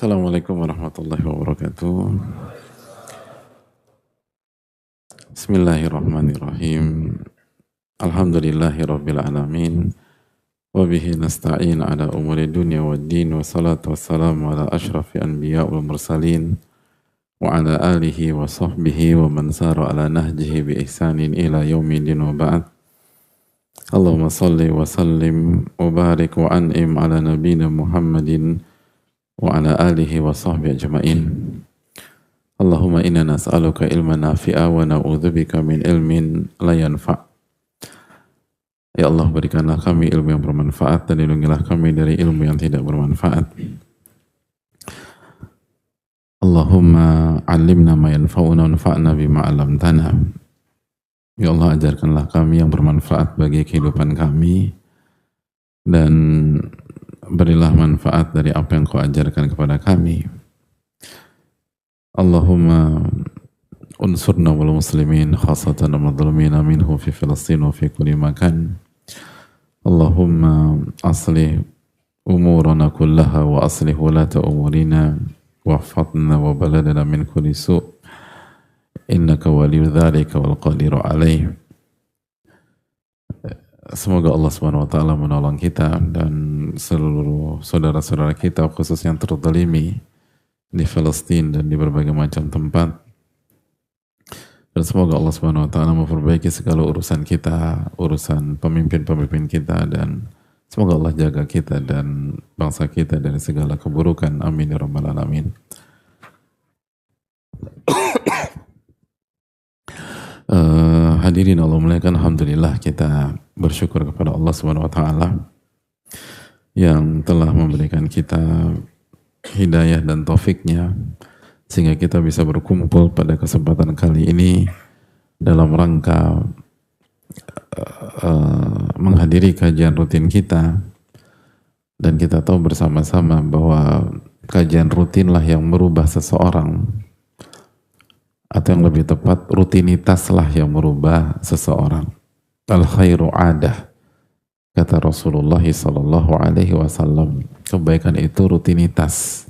Assalamualaikum warahmatullahi wabarakatuh. Bismillahirrahmanirrahim. Alhamdulillahi rabbil alamin. Wabihi nasta'in ala umuri dunya wad din. Wassalatu wassalamu ala ashrafi anbiya wal mursalin. Wa ala alihi wa sahbihi wa man sara ala nahjihi bi ihsanin ila yaumidin wa ba'd. Allahumma salli wa sallim wa barik wa an'im ala nabina Muhammadin wa ala alihi wa sahbihi ajma'in. Allahumma inna nas'aluka ilman nafi'a wa na'udzubika min ilmin la yanfa'. Ya Allah, berikanlah kami ilmu yang bermanfaat dan lindungilah kami dari ilmu yang tidak bermanfaat. Allahumma 'allimna ma yanfa'una wanfa'na bima 'allamtana. Ya Allah, ajarkanlah kami yang bermanfaat bagi kehidupan kami dan berilah manfaat dari apa yang Kau ajarkan kepada kami. Allahumma unsurna wal muslimin khasatan al-madhlumina minhum fi Filastin wa fi kulli makan. Allahumma aslih umurana kullaha wa aslih wulata umurina wahfadna wa baladana min kulli su' innaka waliyu dzalika wal qadiru alaih. Semoga Allah Subhanahu wa taala menolong kita dan seluruh saudara-saudara kita khusus yang terzalimi di Palestina dan di berbagai macam tempat. Dan semoga Allah Subhanahu wa taala memperbaiki segala urusan kita, urusan pemimpin-pemimpin kita, dan semoga Allah jaga kita dan bangsa kita dari segala keburukan. Amin ya rabbal alamin. Hadirin Allah muliakan, alhamdulillah kita bersyukur kepada Allah Subhanahu wa taala yang telah memberikan kita hidayah dan taufiknya sehingga kita bisa berkumpul pada kesempatan kali ini dalam rangka menghadiri kajian rutin kita. Dan kita tahu bersama-sama bahwa kajian rutinlah yang merubah seseorang, atau yang lebih tepat rutinitaslah yang merubah seseorang. Al khairu adah, kata Rasulullah sallallahu alaihi wasallam. Kebaikan itu rutinitas.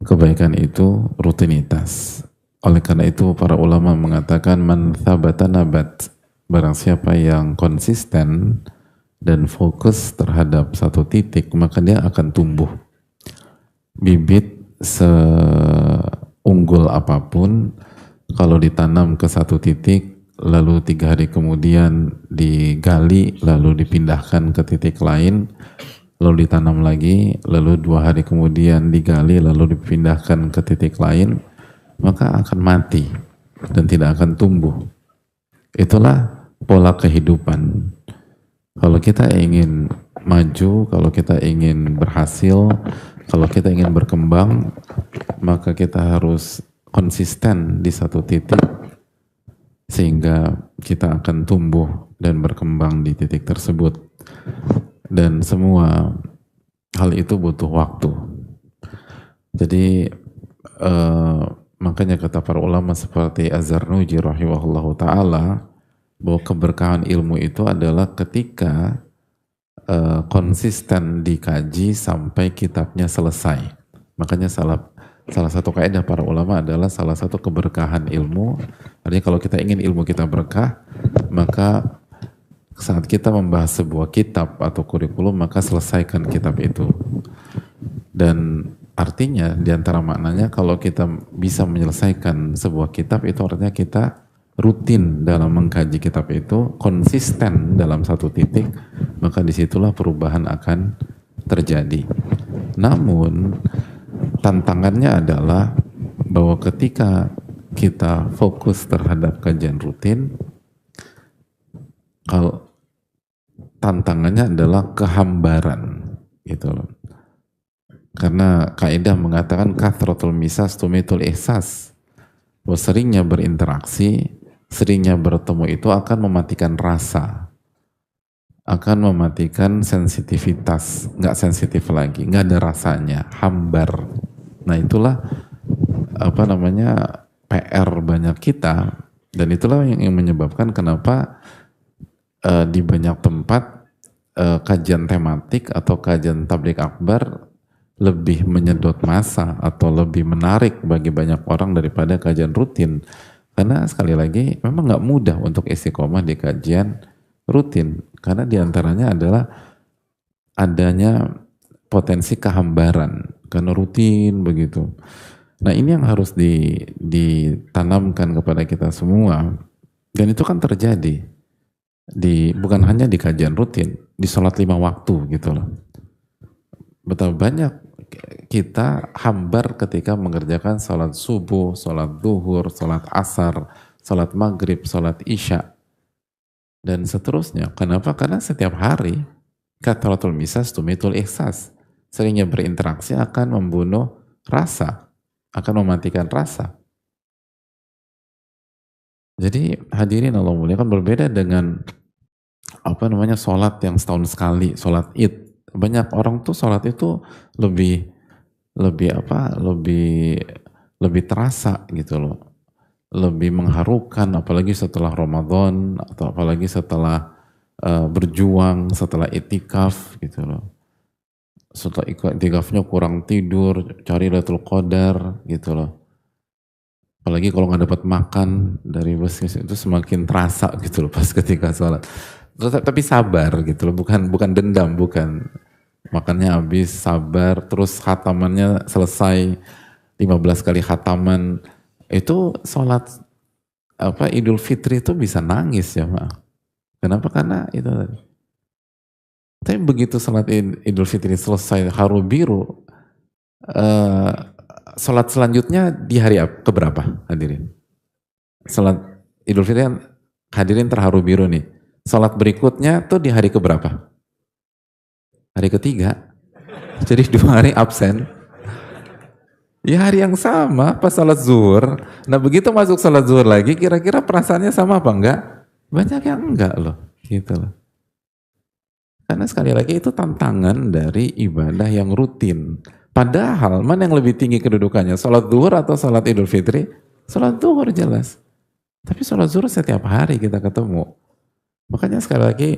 Kebaikan itu rutinitas. Oleh karena itu para ulama mengatakan man thabata nabat. Barang siapa yang konsisten dan fokus terhadap satu titik, maka dia akan tumbuh. Bibit seunggul apapun, kalau ditanam ke satu titik, lalu 3 hari kemudian digali, lalu dipindahkan ke titik lain, lalu ditanam lagi, lalu 2 hari kemudian digali, lalu dipindahkan ke titik lain, maka akan mati dan tidak akan tumbuh. Itulah pola kehidupan. Kalau kita ingin maju, kalau kita ingin berhasil, kalau kita ingin berkembang, maka kita harus konsisten di satu titik sehingga kita akan tumbuh dan berkembang di titik tersebut. Dan semua hal itu butuh waktu. Jadi makanya kata para ulama seperti Az-Zarnuji rahimahullahu ta'ala bahwa keberkahan ilmu itu adalah ketika konsisten dikaji sampai kitabnya selesai. Makanya salah satu kaidah para ulama adalah salah satu keberkahan ilmu, artinya kalau kita ingin ilmu kita berkah, maka saat kita membahas sebuah kitab atau kurikulum, maka selesaikan kitab itu. Dan artinya diantara maknanya kalau kita bisa menyelesaikan sebuah kitab, itu artinya kita rutin dalam mengkaji kitab itu, konsisten dalam satu titik, maka disitulah perubahan akan terjadi. Namun tantangannya adalah bahwa ketika kita fokus terhadap kajian rutin, kalau tantangannya adalah kehambaran, gitu loh. Karena kaidah mengatakan kathratul misas tumitul ihsas, bahwa seringnya berinteraksi, seringnya bertemu itu akan mematikan rasa, akan mematikan sensitivitas, nggak sensitif lagi, nggak ada rasanya, hambar. Nah itulah PR banyak kita, dan itulah yang menyebabkan kenapa di banyak tempat kajian tematik atau kajian tabligh akbar lebih menyedot massa atau lebih menarik bagi banyak orang daripada kajian rutin. Karena sekali lagi memang nggak mudah untuk istiqomah di kajian rutin. Karena diantaranya adalah adanya potensi kehambaran. Karena rutin begitu. Nah ini yang harus ditanamkan kepada kita semua. Dan itu kan terjadi. Bukan hanya di kajian rutin, di sholat 5 waktu gitu loh. Betapa banyak kita hambar ketika mengerjakan sholat subuh, sholat duhur, sholat asar, sholat maghrib, sholat isya, dan seterusnya. Kenapa? Karena setiap hari kathratul misas tumitul ihsas. Seringnya berinteraksi akan membunuh rasa, akan mematikan rasa. Jadi hadirin Allah muliakan, berbeda dengan sholat yang setahun sekali, sholat id. Banyak orang tuh sholat itu lebih terasa gitu loh, lebih mengharukan, apalagi setelah Ramadan atau apalagi setelah berjuang, setelah itikaf gitu loh. Setelah itikafnya kurang tidur, cari Lailatul Qadar gitu loh. Apalagi kalau nggak dapat makan dari bisnis itu semakin terasa gitu loh pas ketika sholat. Tapi sabar gitu loh, bukan dendam, bukan. Makannya habis, sabar, terus khatamannya selesai 15 kali khataman. Itu sholat Idul Fitri itu bisa nangis ya, Mak. Kenapa? Karena itu tadi. Tapi begitu sholat Idul Fitri selesai haru biru, sholat selanjutnya di hari keberapa hadirin? Sholat Idul Fitri kan hadirin terharu biru nih. Sholat berikutnya tuh di hari keberapa? Hari ketiga. Jadi 2 hari absen. Ya hari yang sama pas sholat zuhur. Nah begitu masuk sholat zuhur lagi, kira-kira perasaannya sama apa enggak? Banyak yang enggak loh. Gitu loh. Karena sekali lagi itu tantangan dari ibadah yang rutin. Padahal mana yang lebih tinggi kedudukannya? Sholat zuhur atau sholat Idul Fitri? Sholat zuhur jelas. Tapi sholat zuhur setiap hari kita ketemu. Makanya sekali lagi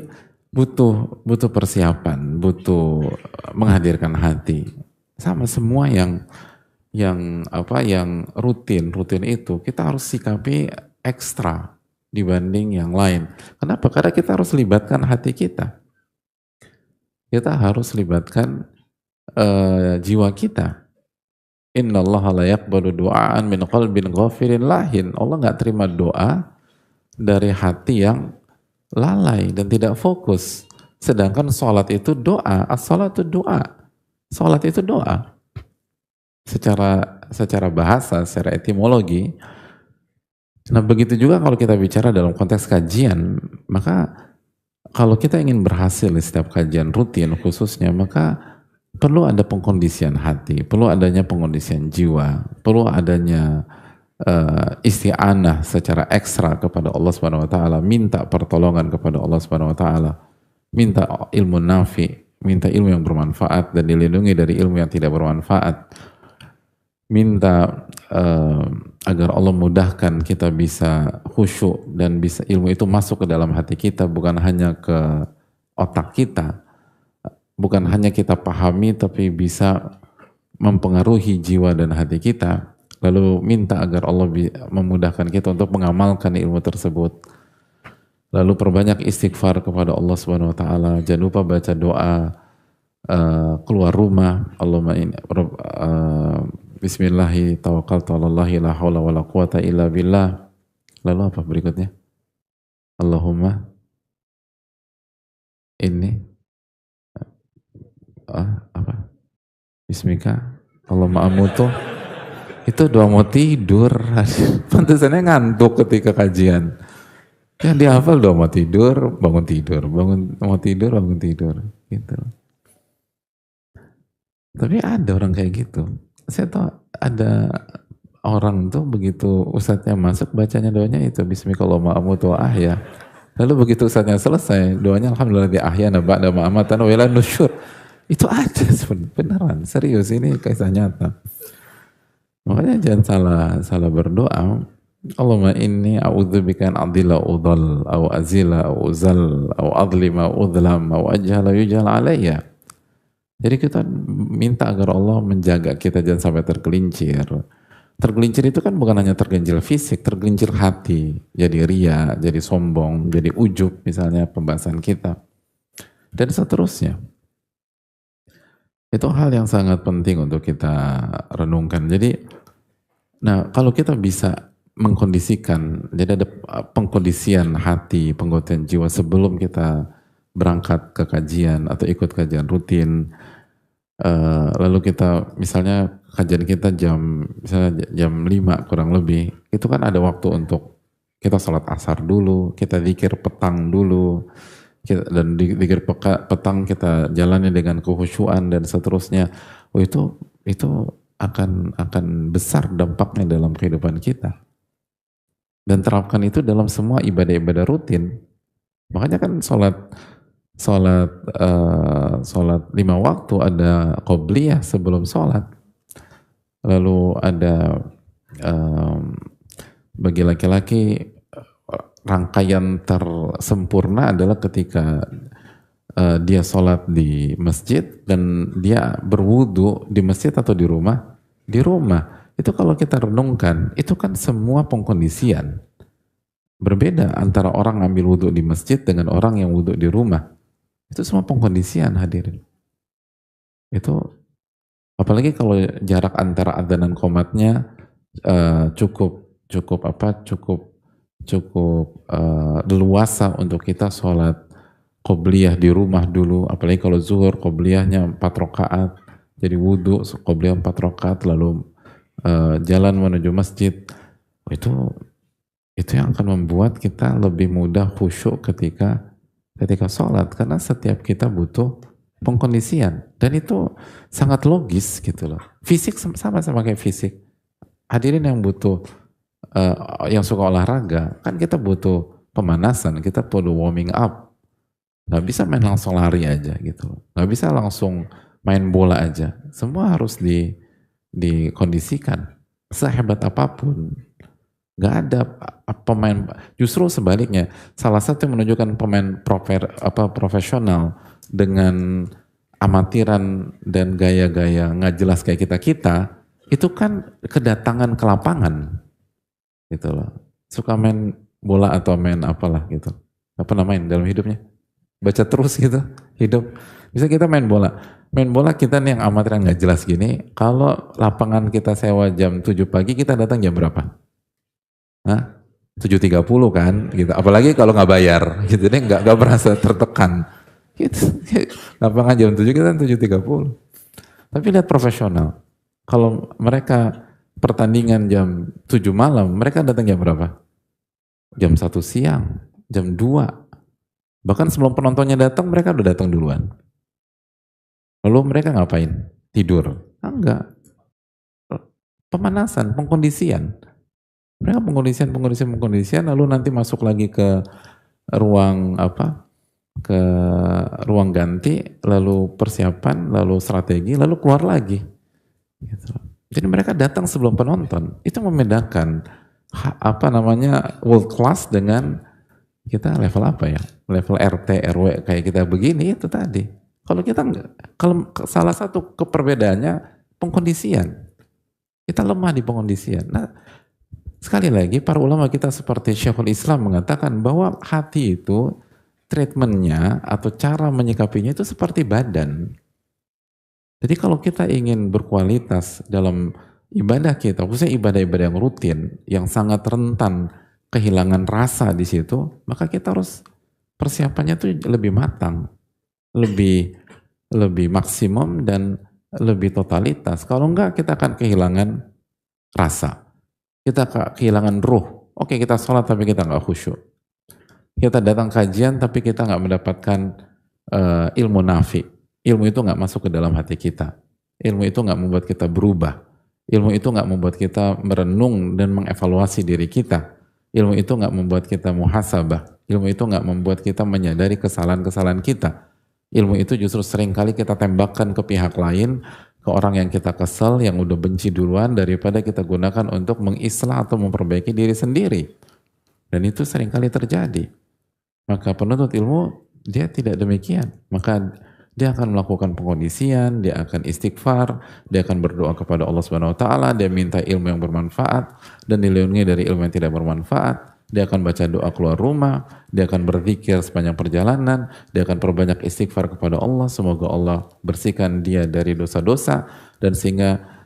butuh persiapan, butuh menghadirkan hati. Sama semua yang rutin itu kita harus sikapi ekstra dibanding yang lain. Kenapa? Karena kita harus libatkan hati kita. Kita harus libatkan jiwa kita. Innallaha la yaqbalu du'aan min qalbin ghafirin lahin. Allah nggak terima doa dari hati yang lalai dan tidak fokus. Sedangkan sholat itu doa, as-sholat itu doa. Sholat itu doa. Secara bahasa, secara etimologi. Nah begitu juga kalau kita bicara dalam konteks kajian, maka kalau kita ingin berhasil di setiap kajian rutin khususnya, maka perlu ada pengkondisian hati, perlu adanya pengkondisian jiwa, perlu adanya isti'anah secara ekstra kepada Allah Subhanahu wa taala, minta pertolongan kepada Allah Subhanahu wa taala, minta ilmu nafi, minta ilmu yang bermanfaat dan dilindungi dari ilmu yang tidak bermanfaat. Minta agar Allah mudahkan kita bisa khusyuk dan bisa ilmu itu masuk ke dalam hati kita, bukan hanya ke otak kita, bukan hanya kita pahami tapi bisa mempengaruhi jiwa dan hati kita. Lalu minta agar Allah memudahkan kita untuk mengamalkan ilmu tersebut. Lalu perbanyak istighfar kepada Allah Subhanahu wa taala. Jangan lupa baca doa keluar rumah. Allahumma bismillahi tawakkaltu 'alallahi la haula wala quwata illa billah. Lalu apa berikutnya? Allahumma inni apa? Bismika Allahumma amutu. Itu doa mau tidur. Pantesannya ngantuk ketika kajian. Yang dihafal doa mau tidur, bangun tidur, mau tidur, bangun tidur, gitu. Tapi ada orang kayak gitu. Saya tahu ada orang tuh begitu ustadznya masuk bacanya doanya itu Bismillahirrahmanirrahim amutu wa ahya. Lalu begitu ustadznya selesai doanya alhamdulillah di ahyana ba'da ma amatan wa ila nusyur. Itu ada beneran, serius, ini kisah nyata. Makanya jangan salah berdoa. Allahumma inni a'udzubika an adilla udhal au azila au uzal au adlima udhlam au ajhala yujhal alayya. Jadi kita minta agar Allah menjaga kita jangan sampai tergelincir. Tergelincir itu kan bukan hanya tergelincir fisik, tergelincir hati. Jadi ria, jadi sombong, jadi ujub misalnya pembahasan kita. Dan seterusnya. Itu hal yang sangat penting untuk kita renungkan. Jadi, nah kalau kita bisa mengkondisikan, jadi ada pengkondisian hati, pengkondisian jiwa sebelum kita berangkat ke kajian atau ikut kajian rutin, lalu kita misalnya kajian kita misalnya jam 5 kurang lebih, itu kan ada waktu untuk kita sholat asar dulu, kita zikir petang dulu, dan zikir petang kita jalani dengan kehusyuan dan seterusnya. Oh itu akan besar dampaknya dalam kehidupan kita. Dan terapkan itu dalam semua ibadah-ibadah rutin. Makanya kan sholat 5 waktu, ada qobliyah sebelum sholat, lalu ada bagi laki-laki rangkaian tersempurna adalah ketika dia sholat di masjid dan dia berwudu di masjid atau di rumah. Di rumah itu kalau kita renungkan itu kan semua pengkondisian. Berbeda antara orang ambil wudu di masjid dengan orang yang wudu di rumah. Itu semua pengkondisian, hadirin. Itu apalagi kalau jarak antara adzan dan qomatnya cukup leluasa untuk kita sholat qobliyah di rumah dulu. Apalagi kalau zuhur qobliyahnya 4 rakaat, jadi wudu qobliyah 4 rakaat, lalu jalan menuju masjid. Itu yang akan membuat kita lebih mudah khusyuk ketika sholat, karena setiap kita butuh pengkondisian, dan itu sangat logis gitu loh. Fisik sama kayak fisik. Hadirin yang butuh yang suka olahraga, kan kita butuh pemanasan, kita perlu warming up. Nggak bisa main langsung lari aja gitu loh. Nggak bisa langsung main bola aja. Semua harus dikondisikan. Sehebat apapun, nggak ada pemain, justru sebaliknya, salah satu yang menunjukkan pemain profesional dengan amatiran dan gaya-gaya nggak jelas kayak kita itu kan kedatangan ke lapangan gitu loh, suka main bola atau main apalah gitu, apa namanya dalam hidupnya, baca terus gitu hidup. Bisa kita main bola kita nih yang amatiran nggak jelas gini, kalau lapangan kita sewa jam 7 pagi, kita datang jam berapa? 7.30 kan gitu. Apalagi kalau nggak bayar gitu deh, nggak merasa tertekan gitu. Lapangan jam 7, kita 7.30. Tapi lihat profesional, kalau mereka pertandingan jam 7 malam, mereka datang jam berapa? Jam 1 siang, jam 2. Bahkan sebelum penontonnya datang, mereka udah datang duluan. Lalu mereka ngapain? Tidur? Enggak. Pemanasan, pengkondisian. Mereka pengkondisian, lalu nanti masuk lagi ke ruang ke ruang ganti, lalu persiapan, lalu strategi, lalu keluar lagi. Gitu. Jadi mereka datang sebelum penonton. Itu membedakan world class dengan kita level apa ya? Level RT, RW kayak kita begini itu tadi. Kalau kita kalau salah satu keperbedaannya pengkondisian. Kita lemah di pengkondisian. Nah, sekali lagi para ulama kita seperti Syekhul Islam mengatakan bahwa hati itu treatmentnya atau cara menyikapinya itu seperti badan. Jadi kalau kita ingin berkualitas dalam ibadah kita, khususnya ibadah-ibadah yang rutin, yang sangat rentan kehilangan rasa di situ, maka kita harus persiapannya tuh lebih matang, lebih maksimum dan lebih totalitas. Kalau enggak, kita akan kehilangan rasa, kita kehilangan ruh. Oke, kita sholat tapi kita nggak khusyuk. Kita datang kajian tapi kita nggak mendapatkan ilmu nafi. Ilmu itu nggak masuk ke dalam hati kita. Ilmu itu nggak membuat kita berubah. Ilmu itu nggak membuat kita merenung dan mengevaluasi diri kita. Ilmu itu nggak membuat kita muhasabah. Ilmu itu nggak membuat kita menyadari kesalahan-kesalahan kita. Ilmu itu justru seringkali kita tembakkan ke pihak lain, ke orang yang kita kesel, yang udah benci duluan, daripada kita gunakan untuk mengislah atau memperbaiki diri sendiri. Dan itu seringkali terjadi. Maka penuntut ilmu dia tidak demikian. Maka Dia akan melakukan pengkondisian, dia akan istighfar, dia akan berdoa kepada Allah Subhanahu wa taala, dia minta ilmu yang bermanfaat dan dilindungi dari ilmu yang tidak bermanfaat. Dia akan baca doa keluar rumah, dia akan berzikir sepanjang perjalanan, dia akan perbanyak istighfar kepada Allah, semoga Allah bersihkan dia dari dosa-dosa dan sehingga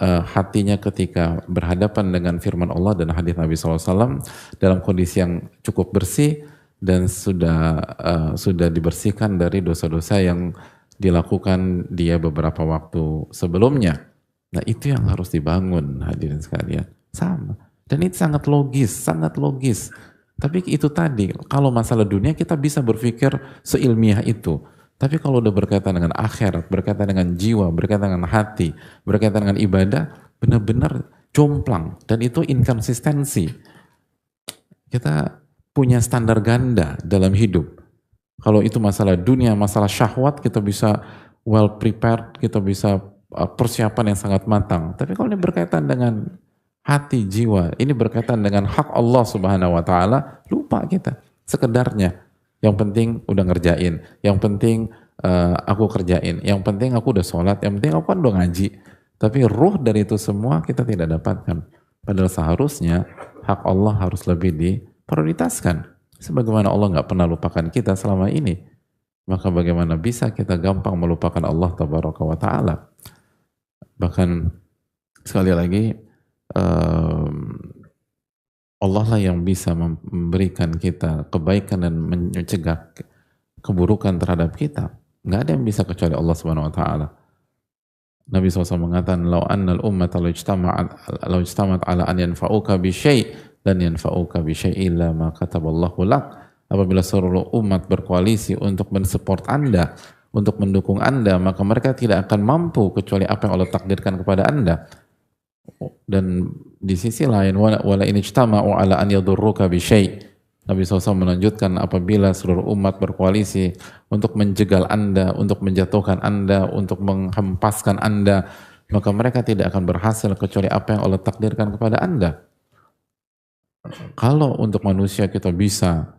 hatinya ketika berhadapan dengan firman Allah dan hadis Nabi SAW dalam kondisi yang cukup bersih dan sudah dibersihkan dari dosa-dosa yang dilakukan dia beberapa waktu sebelumnya. Nah itu yang harus dibangun hadirin sekalian. Sama. Dan itu sangat logis, sangat logis. Tapi itu tadi, kalau masalah dunia kita bisa berpikir seilmiah itu. Tapi kalau udah berkaitan dengan akhirat, berkaitan dengan jiwa, berkaitan dengan hati, berkaitan dengan ibadah, benar-benar jomplang. Dan itu inkonsistensi. Kita punya standar ganda dalam hidup. Kalau itu masalah dunia, masalah syahwat, kita bisa well prepared, kita bisa persiapan yang sangat matang. Tapi kalau ini berkaitan dengan hati, jiwa, ini berkaitan dengan hak Allah Subhanahu wa taala, lupa kita sekedarnya. Yang penting udah ngerjain, yang penting aku kerjain, yang penting aku udah sholat, yang penting aku kan udah ngaji. Tapi ruh dari itu semua kita tidak dapatkan. Padahal seharusnya hak Allah harus lebih diprioritaskan. Sebagaimana Allah nggak pernah lupakan kita selama ini, maka bagaimana bisa kita gampang melupakan Allah Tabaraka wa Ta'ala? Bahkan sekali lagi, Allah lah yang bisa memberikan kita kebaikan dan mencegah keburukan terhadap kita. Nggak ada yang bisa kecuali Allah Subhanahu Wa Ta'ala. Nabi SAW mengatakan, "Lau annal ummata lau ijtama'at ala an yanfa'uka bi syai' dan yanfa'uka bi syai' illa ma kataballahu lak." Apabila seluruh umat berkoalisi untuk mensupport Anda, untuk mendukung Anda, maka mereka tidak akan mampu kecuali apa yang Allah takdirkan kepada Anda. Dan di sisi lain, wala in ijtama'u ala an yadurruka bi syai'. Nabi SAW melanjutkan, apabila seluruh umat berkoalisi untuk menjegal Anda, untuk menjatuhkan Anda, untuk menghempaskan Anda, maka mereka tidak akan berhasil kecuali apa yang Allah takdirkan kepada Anda. Kalau untuk manusia kita bisa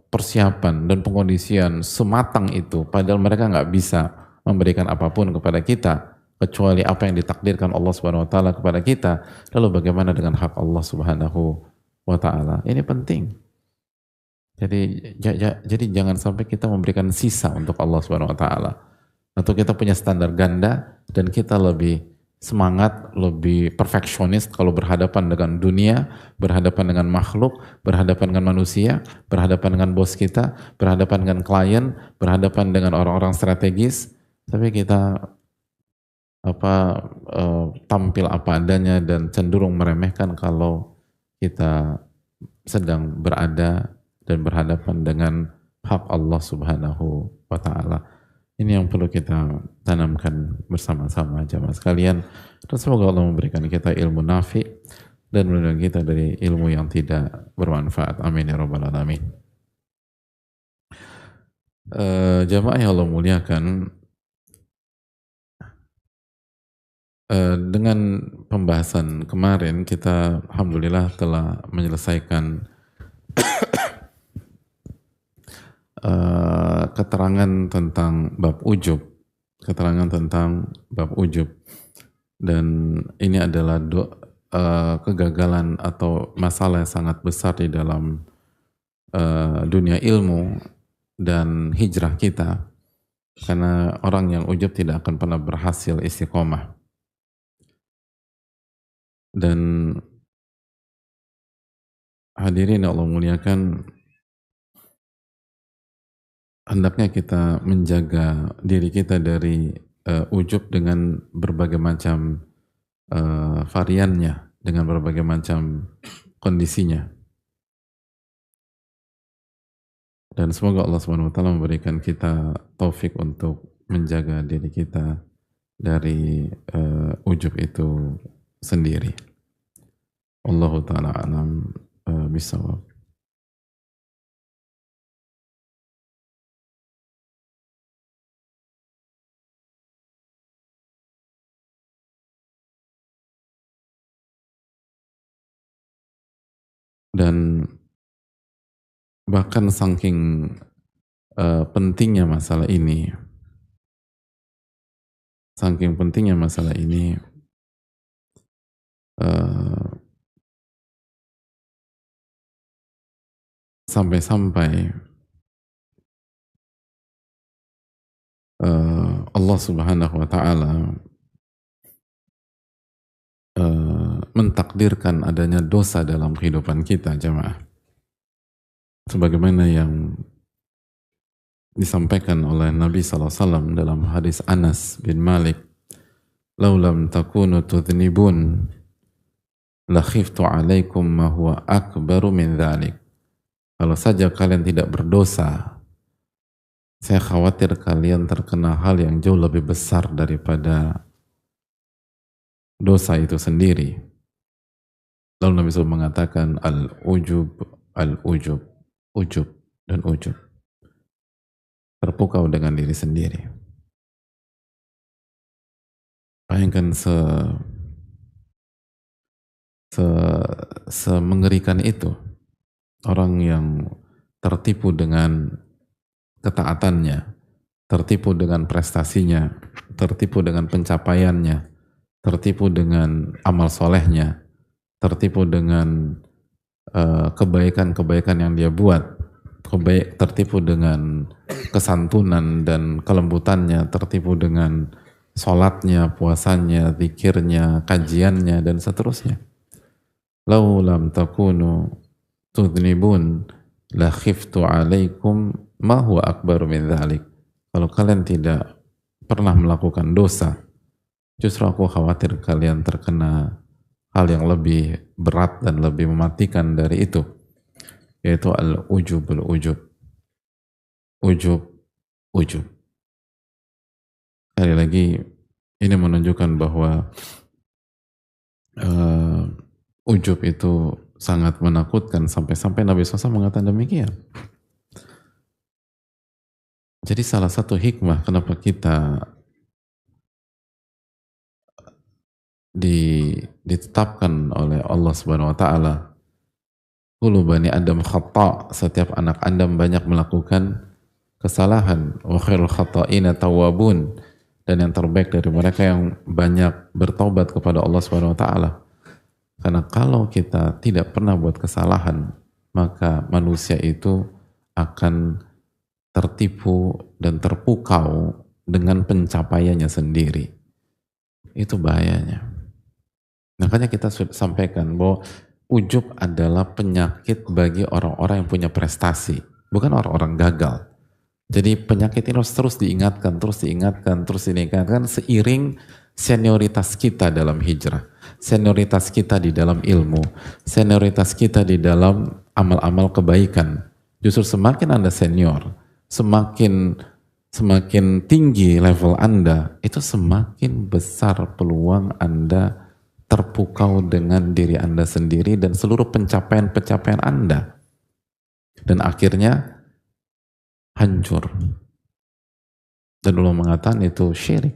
persiapan dan pengkondisian sematang itu, padahal mereka nggak bisa memberikan apapun kepada kita, kecuali apa yang ditakdirkan Allah Subhanahu Wa Taala kepada kita. Lalu bagaimana dengan hak Allah Subhanahu Wa Ta'ala? Ini penting. Jadi jangan sampai kita memberikan sisa untuk Allah Subhanahu Wa Ta'ala. Atau kita punya standar ganda dan kita lebih semangat, lebih perfeksionis kalau berhadapan dengan dunia, berhadapan dengan makhluk, berhadapan dengan manusia, berhadapan dengan bos kita, berhadapan dengan klien, berhadapan dengan orang-orang strategis. Tapi kita tampil apa adanya dan cenderung meremehkan kalau kita sedang berada dan berhadapan dengan hak Allah Subhanahu wa Ta'ala. Ini yang perlu kita tanamkan bersama-sama jamaah sekalian. Dan semoga Allah memberikan kita ilmu nafi dan melindungi kita dari ilmu yang tidak bermanfaat. Amin ya rabbal alamin. Jamaah yang Allah muliakan, dengan pembahasan kemarin kita alhamdulillah telah menyelesaikan keterangan tentang bab ujub, dan ini adalah kegagalan atau masalah yang sangat besar di dalam dunia ilmu dan hijrah kita, karena orang yang ujub tidak akan pernah berhasil istiqomah. Dan hadirin yang Allah muliakan, hendaknya kita menjaga diri kita dari ujub dengan berbagai macam variannya, dengan berbagai macam kondisinya. Dan semoga Allah SWT memberikan kita taufik untuk menjaga diri kita dari ujub itu sendiri. Allahu ta'ala alam bisawab. Dan bahkan saking pentingnya masalah ini, saking pentingnya masalah ini, eh, sampai-sampai Allah Subhanahu wa Ta'ala mentakdirkan adanya dosa dalam kehidupan kita, jemaah. Sebagaimana yang disampaikan oleh Nabi SAW dalam hadis Anas bin Malik, "Laulam takunu tudhnibun la khiftu alaikum ma huwa akbaru min dhalik." Kalau saja kalian tidak berdosa, saya khawatir kalian terkena hal yang jauh lebih besar daripada dosa itu sendiri. Lalu Nabi SAW mengatakan al-ujub, al-ujub, ujub dan ujub. Terpukau dengan diri sendiri. Bayangkan semengerikan itu orang yang tertipu dengan ketaatannya, tertipu dengan prestasinya, tertipu dengan pencapaiannya, tertipu dengan amal solehnya, tertipu dengan kebaikan-kebaikan yang dia buat, tertipu dengan kesantunan dan kelembutannya, tertipu dengan sholatnya, puasanya, zikirnya, kajiannya, dan seterusnya. Lau lam takunu tudhnibun la khiftu alaikum ma huwa akbaru min dhalik. Kalau kalian tidak pernah melakukan dosa, justru aku khawatir kalian terkena hal yang lebih berat dan lebih mematikan dari itu, yaitu al-ujub, al-ujub, ujub, ujub. Sekali lagi, ini menunjukkan bahwa ujub itu sangat menakutkan, sampai-sampai Nabi SAW mengatakan demikian. Jadi salah satu hikmah kenapa kita ditetapkan oleh Allah Subhanahu wa Ta'ala, kullu bani Adam khata', setiap anak Adam banyak melakukan kesalahan, wa khairul khata'ina tawwabun, dan yang terbaik dari mereka yang banyak bertaubat kepada Allah Subhanahu wa Ta'ala. Karena kalau kita tidak pernah buat kesalahan, maka manusia itu akan tertipu dan terpukau dengan pencapaiannya sendiri. Itu bahayanya. Makanya kita sampaikan bahwa ujub adalah penyakit bagi orang-orang yang punya prestasi, bukan orang-orang gagal. Jadi penyakit ini harus terus diingatkan, terus diingatkan, terus diingatkan seiring senioritas kita dalam hijrah, senioritas kita di dalam ilmu, senioritas kita di dalam amal-amal kebaikan. Justru semakin Anda senior, semakin tinggi level Anda, itu semakin besar peluang Anda terpukau dengan diri Anda sendiri dan seluruh pencapaian-pencapaian Anda. Dan akhirnya hancur. Dan Allah mengatakan itu syirik.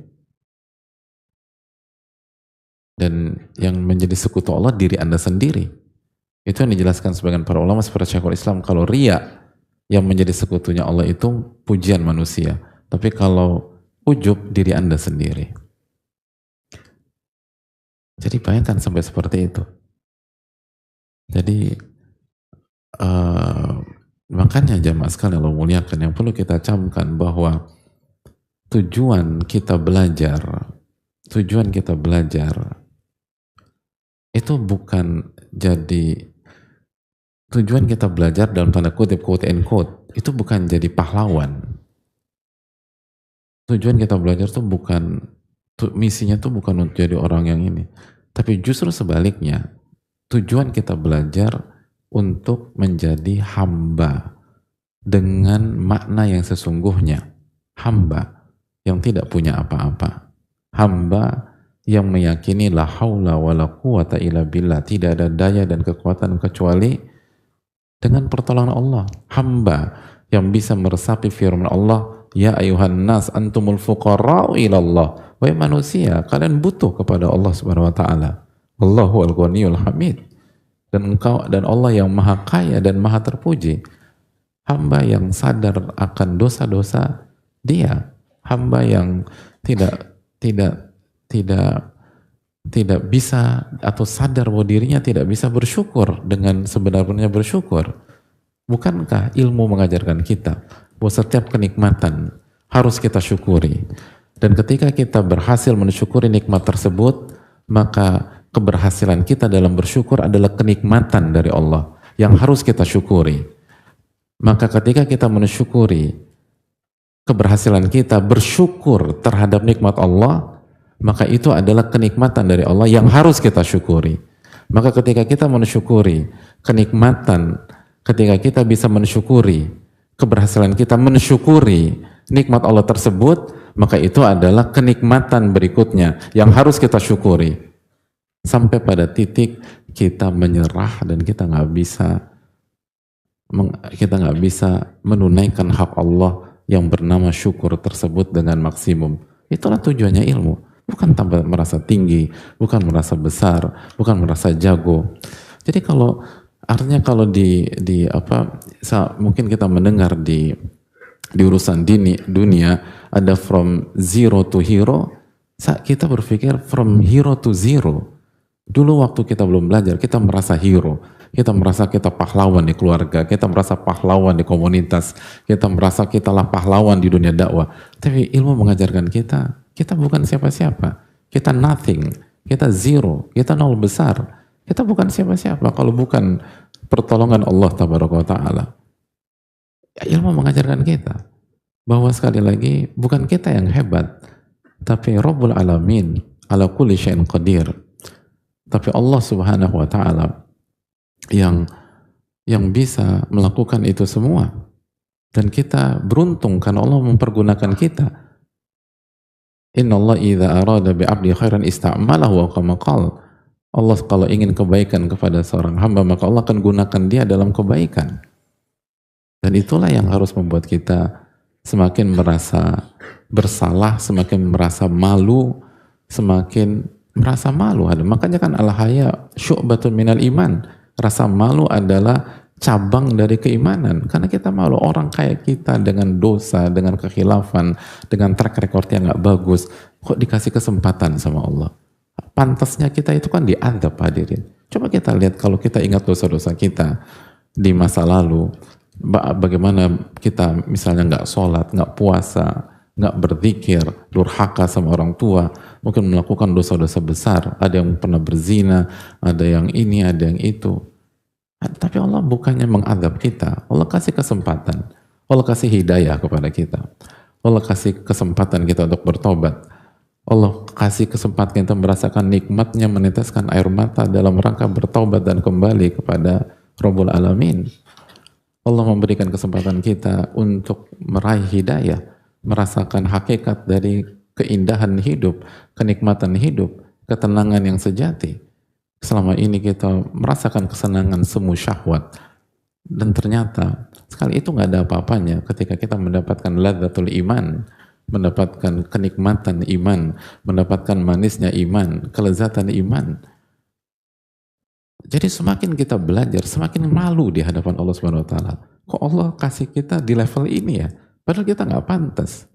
Dan yang menjadi sekutu Allah diri Anda sendiri. Itu yang dijelaskan sebagian para ulama seperti Syekhul Islam, kalau riya yang menjadi sekutunya Allah itu pujian manusia. Tapi kalau ujub diri Anda sendiri. Jadi bayangkan sampai seperti itu. Jadi makanya jamaah sekalian Allah muliakan, yang perlu kita camkan bahwa tujuan kita belajar itu bukan jadi tujuan kita belajar dalam tanda kutip, quote and quote, itu bukan jadi pahlawan. Tujuan kita belajar tuh bukan, misinya tuh bukan untuk jadi orang yang ini, tapi justru sebaliknya, tujuan kita belajar untuk menjadi hamba dengan makna yang sesungguhnya, hamba yang tidak punya apa-apa, hamba yang meyakini la haula wala quwata illa billah, tidak ada daya dan kekuatan kecuali dengan pertolongan Allah, hamba yang bisa meresapi firman Allah, ya ayuhan nas antumul fuqara'u ilallah, wahai manusia kalian butuh kepada Allah Subhanahu wa Ta'ala, Allahu al-Ghaniyul Hamid, dan Allah yang maha kaya dan maha terpuji. hamba yang sadar akan dosa-dosa dia, hamba yang tidak tidak tidak tidak bisa atau sadar bahwa dirinya tidak bisa bersyukur dengan sebenarnya bersyukur. Bukankah ilmu mengajarkan kita bahwa setiap kenikmatan harus kita syukuri? Dan ketika kita berhasil mensyukuri nikmat tersebut, maka keberhasilan kita dalam bersyukur adalah kenikmatan dari Allah yang harus kita syukuri. Maka ketika kita mensyukuri keberhasilan kita bersyukur terhadap nikmat Allah, maka itu adalah kenikmatan dari Allah yang harus kita syukuri. Maka ketika kita mensyukuri kenikmatan, ketika kita bisa mensyukuri keberhasilan kita, mensyukuri nikmat Allah tersebut, maka itu adalah kenikmatan berikutnya yang harus kita syukuri. Sampai pada titik kita menyerah dan kita nggak bisa menunaikan hak Allah yang bernama syukur tersebut dengan maksimum. Itulah tujuannya ilmu. Bukan tanpa merasa tinggi, bukan merasa besar, bukan merasa jago. Jadi artinya kalau mungkin kita mendengar di urusan dunia ada from zero to hero, kita berpikir from hero to zero. Dulu waktu kita belum belajar, kita merasa hero, kita merasa kita pahlawan di keluarga, kita merasa pahlawan di komunitas, kita merasa kita lah pahlawan di dunia dakwah. Tapi ilmu mengajarkan kita bukan siapa-siapa, kita nothing, kita zero, kita nol besar, kita bukan siapa-siapa kalau bukan pertolongan Allah Tabaraka wa Ta'ala. Ilmu mengajarkan kita bahwa sekali lagi bukan kita yang hebat, tapi Rabbul Alamin ala kulli syai'in qadir. Tapi Allah Subhanahu wa Ta'ala yang bisa melakukan itu semua. Dan kita beruntung karena Allah mempergunakan kita. Inna Allah idza arada bi 'abdi khairan ista'malahu wa kama qala. Allah kalau ingin kebaikan kepada seorang hamba, maka Allah akan gunakan dia dalam kebaikan. Dan itulah yang harus membuat kita semakin merasa bersalah, semakin merasa malu, semakin merasa malu. Makanya kan al-haya syu'batun minal iman. Rasa malu adalah cabang dari keimanan. Karena kita malu orang kayak kita dengan dosa, dengan kekhilafan, dengan track record yang gak bagus, kok dikasih kesempatan sama Allah. Pantasnya kita itu kan diadab, hadirin. Coba kita lihat kalau kita ingat dosa-dosa kita di masa lalu, bagaimana kita misalnya gak sholat, gak puasa, nggak berzikir, durhaka sama orang tua, mungkin melakukan dosa-dosa besar, ada yang pernah berzina, ada yang ini, ada yang itu. Tapi Allah bukannya mengadab kita, Allah kasih kesempatan, Allah kasih hidayah kepada kita, Allah kasih kesempatan kita untuk bertobat, Allah kasih kesempatan kita merasakan nikmatnya meneteskan air mata dalam rangka bertobat dan kembali kepada Rabbul Alamin. Allah memberikan kesempatan kita untuk meraih hidayah, merasakan hakikat dari keindahan hidup, kenikmatan hidup, ketenangan yang sejati. Selama ini kita merasakan kesenangan semu syahwat, dan ternyata sekali itu nggak ada apa-apanya ketika kita mendapatkan ladzatul iman, mendapatkan kenikmatan iman, mendapatkan manisnya iman, kelezatan iman. Jadi semakin kita belajar, semakin malu di hadapan Allah Subhanahu wa Ta'ala. Kok Allah kasih kita di level ini ya? Padahal kita nggak pantas.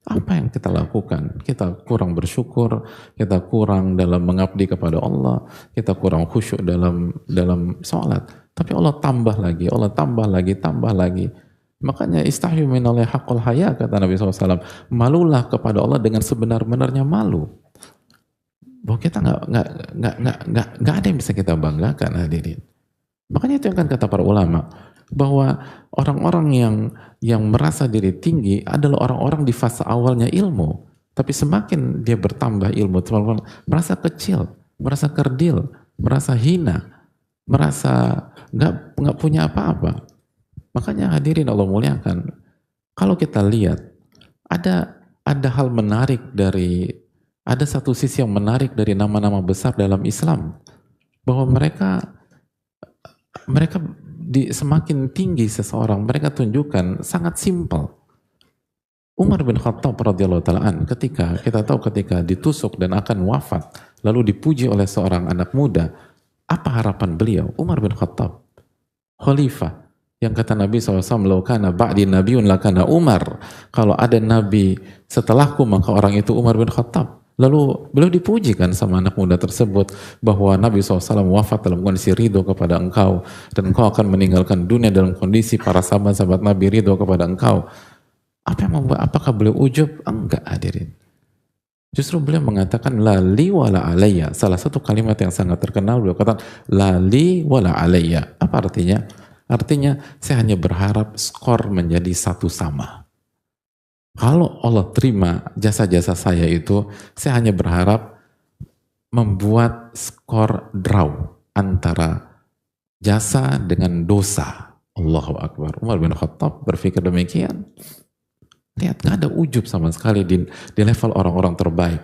Apa yang kita lakukan? Kita kurang bersyukur, kita kurang dalam mengabdi kepada Allah, kita kurang khusyuk dalam sholat. Tapi Allah tambah lagi, Allah tambah lagi, tambah lagi. Makanya istahyu minallahi haqqul haya, kata Nabi SAW. Malulah kepada Allah dengan sebenar-benarnya malu. Bahwa kita nggak ada yang bisa kita banggakan, hadirin. Makanya itu yang kan kata para ulama, bahwa orang-orang yang merasa diri tinggi adalah orang-orang di fase awalnya ilmu, tapi semakin dia bertambah ilmu, teman-teman merasa kecil, merasa kerdil, merasa hina, merasa nggak punya apa-apa. Makanya hadirin Allah muliakan, kalau kita lihat ada hal menarik ada satu sisi yang menarik dari nama-nama besar dalam Islam, bahwa mereka semakin tinggi seseorang, mereka tunjukkan sangat simpel. Umar bin Khattab radhiyallahu ta'ala an, ketika ditusuk dan akan wafat, lalu dipuji oleh seorang anak muda, apa harapan beliau? Umar bin Khattab, khalifah Yang kata Nabi SAW, "Lau kana ba'di nabiyyun lakana Umar." Kalau ada nabi setelahku, maka orang itu Umar bin Khattab. Lalu beliau dipuji kan sama anak muda tersebut bahwa Nabi SAW wafat dalam kondisi ridho kepada engkau, dan engkau akan meninggalkan dunia dalam kondisi para sahabat-sahabat Nabi ridho kepada engkau. Apa yang membuat, apakah beliau ujub? Enggak, hadirin. Justru beliau mengatakan lali wala alayya. Salah satu kalimat yang sangat terkenal, beliau katakan lali wala alayya. Apa artinya? Artinya saya hanya berharap skor menjadi satu sama. Kalau Allah terima jasa-jasa saya itu, saya hanya berharap membuat skor draw antara jasa dengan dosa. Allahu Akbar. Umar bin Khattab berpikir demikian. Lihat, gak ada ujub sama sekali di level orang-orang terbaik.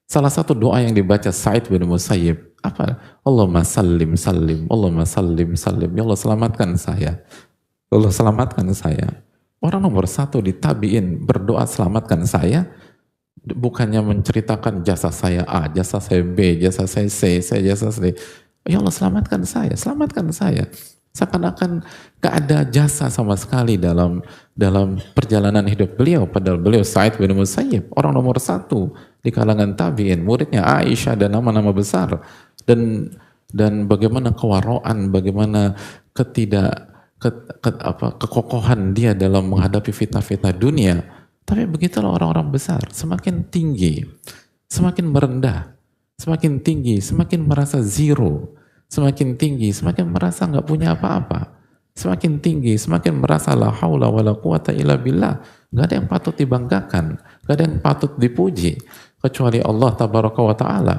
Salah satu doa yang dibaca Sa'id bin Musayyib, apa? Allahumma sallim sallim, Allahumma sallim sallim. Ya Allah, selamatkan saya. Ya Allah, selamatkan saya. Orang nomor satu di tabi'in berdoa selamatkan saya, bukannya menceritakan jasa saya A, jasa saya B, jasa saya C, jasa saya D. Ya Allah, selamatkan saya, selamatkan saya. Seakan-akan gak ada jasa sama sekali dalam perjalanan hidup beliau, padahal beliau Sa'id bin Musayyib, orang nomor satu di kalangan tabi'in, muridnya Aisyah dan nama-nama besar, dan bagaimana kewaraan, bagaimana kekokohan dia dalam menghadapi fitnah-fitnah dunia. Tapi begitulah orang-orang besar, semakin tinggi, semakin merendah, semakin tinggi, semakin merasa zero, semakin tinggi, semakin merasa nggak punya apa-apa, semakin tinggi, semakin merasa la haula wala quwata illa billah. Nggak ada yang patut dibanggakan, nggak ada yang patut dipuji kecuali Allah tabaraka wa ta'ala.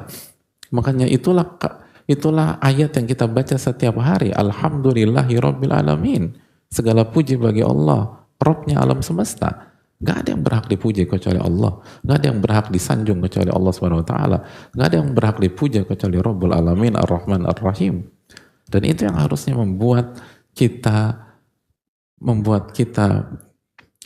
Makanya itulah ayat yang kita baca setiap hari. Alhamdulillahi rabbil alamin. Segala puji bagi Allah, Rabbnya alam semesta. Gak ada yang berhak dipuji kecuali Allah. Gak ada yang berhak disanjung kecuali Allah Subhanahu wa ta'ala. Gak ada yang berhak dipuja kecuali Rabbul Alamin Ar-Rahman Ar-Rahim. Dan itu yang harusnya membuat kita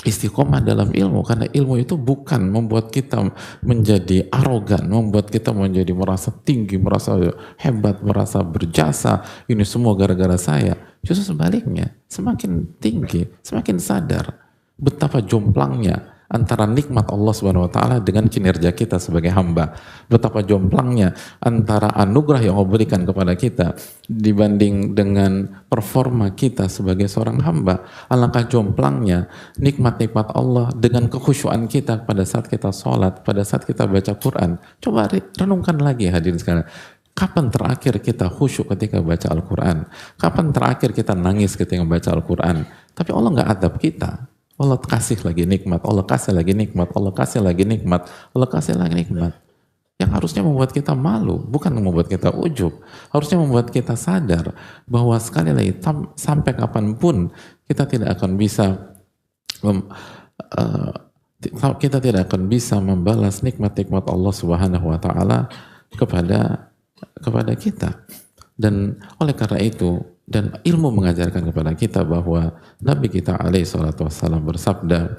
istiqomah dalam ilmu, karena ilmu itu bukan membuat kita menjadi arogan, membuat kita menjadi merasa tinggi, merasa hebat, merasa berjasa, ini semua gara-gara saya. Justru sebaliknya, semakin tinggi, semakin sadar betapa jomplangnya antara nikmat Allah Subhanahu wa ta'ala dengan kinerja kita sebagai hamba. Betapa jomplangnya antara anugerah yang Allah berikan kepada kita dibanding dengan performa kita sebagai seorang hamba. Alangkah jomplangnya nikmat-nikmat Allah dengan kekhusyuan kita pada saat kita sholat, pada saat kita baca Quran. Coba renungkan lagi hadirin sekalian. Kapan terakhir kita khusyuk ketika baca Al-Quran? Kapan terakhir kita nangis ketika baca Al-Quran? Tapi Allah nggak adab kita. Allah kasih lagi nikmat, Allah kasih lagi nikmat, Allah kasih lagi nikmat, Allah kasih lagi nikmat. Yang harusnya membuat kita malu, bukan membuat kita ujub. Harusnya membuat kita sadar bahwa sekali lagi sampai kapanpun kita tidak akan bisa membalas nikmat-nikmat Allah Subhanahu wa ta'ala kepada kita. Dan oleh karena itu, dan ilmu mengajarkan kepada kita bahwa Nabi kita alaihi salatu wassalam bersabda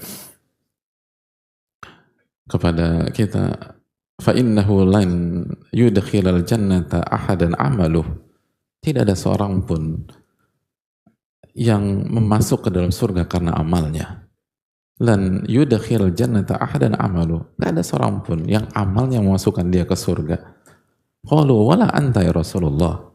kepada kita, fa innahu lan yudkhilal jannata ahadan amaluh. Tidak ada seorang pun yang masuk ke dalam surga karena amalnya. Lan yudkhilal jannata ahadan amaluh. Tidak ada seorang pun yang amalnya memasukkan dia ke surga. Qalu wala anta ya Rasulullah.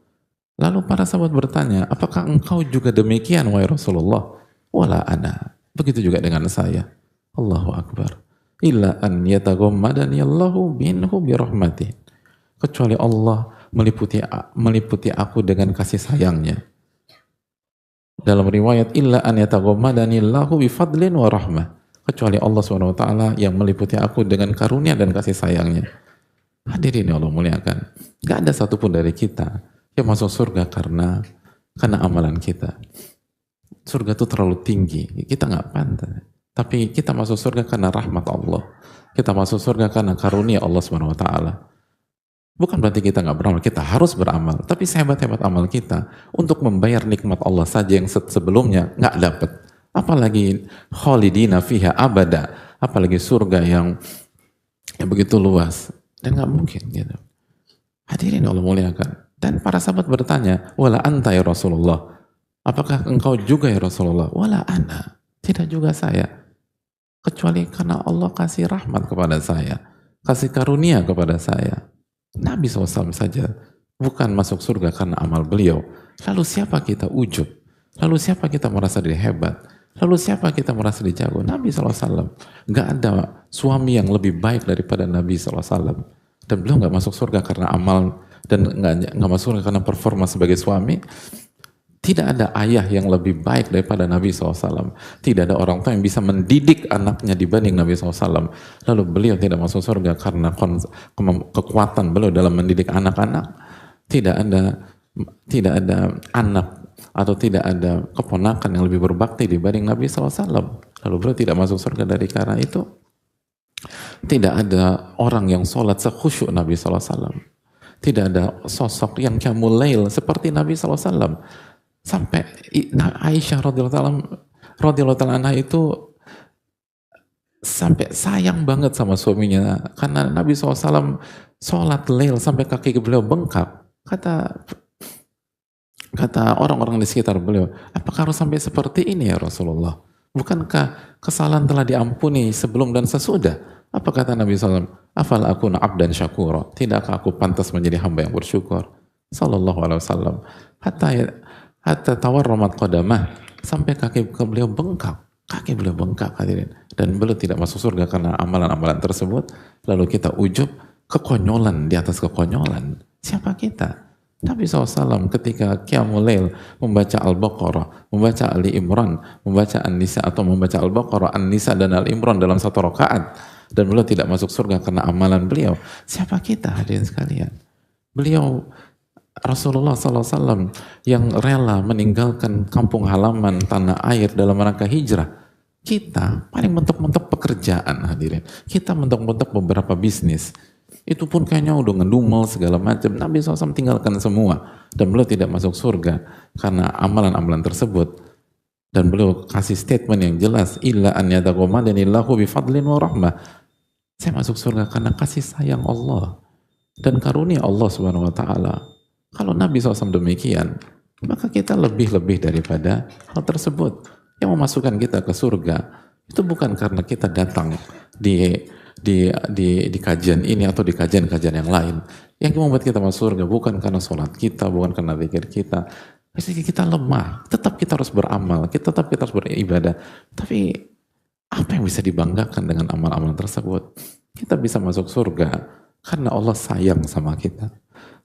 Lalu para sahabat bertanya, apakah engkau juga demikian wahai Rasulullah? Wala ana. Begitu juga dengan saya. Allahu Akbar. Illa an yataghammadani Allahu minhu birahmatih. Kecuali Allah meliputi aku dengan kasih sayangnya. Dalam riwayat, illa an yataghammadani Allahu bifadlin wa rahmah. Kecuali Allah SWT yang meliputi aku dengan karunia dan kasih sayangnya. Hadirin yang Allah muliakan. Gak ada satupun dari kita yang masuk surga karena amalan kita. Surga itu terlalu tinggi, kita nggak pantas. Tapi kita masuk surga karena rahmat Allah. Kita masuk surga karena karunia Allah Subhanahu wa ta'ala. Bukan berarti kita nggak beramal, kita harus beramal. Tapi sehebat-hebat amal kita untuk membayar nikmat Allah saja yang sebelumnya nggak dapat. Apalagi khalidina fiha abada, apalagi surga yang begitu luas dan nggak mungkin gitu. Hadirin Allah muliakan. Dan para sahabat bertanya, wala anta ya Rasulullah. Apakah engkau juga ya Rasulullah? Wala ana. Tidak juga saya. Kecuali karena Allah kasih rahmat kepada saya. Kasih karunia kepada saya. Nabi SAW saja bukan masuk surga karena amal beliau. Lalu siapa kita ujub? Lalu siapa kita merasa diri hebat? Lalu siapa kita merasa dijago? Nabi SAW. Gak ada suami yang lebih baik daripada Nabi SAW. Dan beliau gak masuk surga karena amal dan gak masuk surga karena performa sebagai suami. Tidak ada ayah yang lebih baik daripada Nabi SAW. Tidak ada orang tua yang bisa mendidik anaknya dibanding Nabi SAW. Lalu beliau tidak masuk surga karena kekuatan beliau dalam mendidik anak-anak. Tidak ada anak atau tidak ada keponakan yang lebih berbakti dibanding Nabi SAW. Lalu beliau tidak masuk surga dari karena itu. Tidak ada orang yang sholat sekhusyuk Nabi SAW. Tidak ada sosok yang qiyamul lail seperti Nabi SAW. Sampai Aisyah radhiyallahu anha itu sampai sayang banget sama suaminya karena Nabi SAW sholat lail sampai kaki beliau bengkak. Kata orang-orang di sekitar beliau, apakah harus sampai seperti ini ya Rasulullah? Bukankah kesalahan telah diampuni sebelum dan sesudah? Apa kata Nabi SAW? Afal akuna abdan syakura. Tidakkah aku pantas menjadi hamba yang bersyukur? Sallallahu alaihi wasallam. Hatta tawarramat qadamah, sampai kaki beliau bengkak. Kaki beliau bengkak, hadirin. Dan beliau tidak masuk surga karena amalan-amalan tersebut. Lalu kita ujub, kekonyolan di atas kekonyolan. Siapa kita? Nabi SAW ketika Qiyamul Lail membaca Al-Baqarah, membaca Ali Imran, membaca An-Nisa atau membaca Al-Baqarah, An-Nisa dan Al-Imran dalam satu rakaat, dan beliau tidak masuk surga karena amalan beliau. Siapa kita, hadirin sekalian? Beliau Rasulullah SAW yang rela meninggalkan kampung halaman, tanah air dalam rangka hijrah. Kita paling mentok-mentok pekerjaan, hadirin. Kita mentok-mentok beberapa bisnis. Itu pun kayaknya udah ngedumel segala macam. Nabi SAW tinggalkan semua. Dan beliau tidak masuk surga karena amalan-amalan tersebut. Dan beliau kasih statement yang jelas. Illa an yadaghomadanillahu bifadlin wa rahmah. Saya masuk surga karena kasih sayang Allah. Dan karunia Allah Subhanahu Wa Ta'ala. Kalau Nabi SAW demikian, maka kita lebih-lebih daripada hal tersebut. Yang memasukkan kita ke surga, itu bukan karena kita datang di kajian ini atau di kajian-kajian yang lain. Yang membuat kita masuk surga bukan karena sholat kita, bukan karena zikir kita. Pasti kita lemah, tetap kita harus beramal, tetap kita harus beribadah. Tapi apa yang bisa dibanggakan dengan amal-amal tersebut? Kita bisa masuk surga karena Allah sayang sama kita.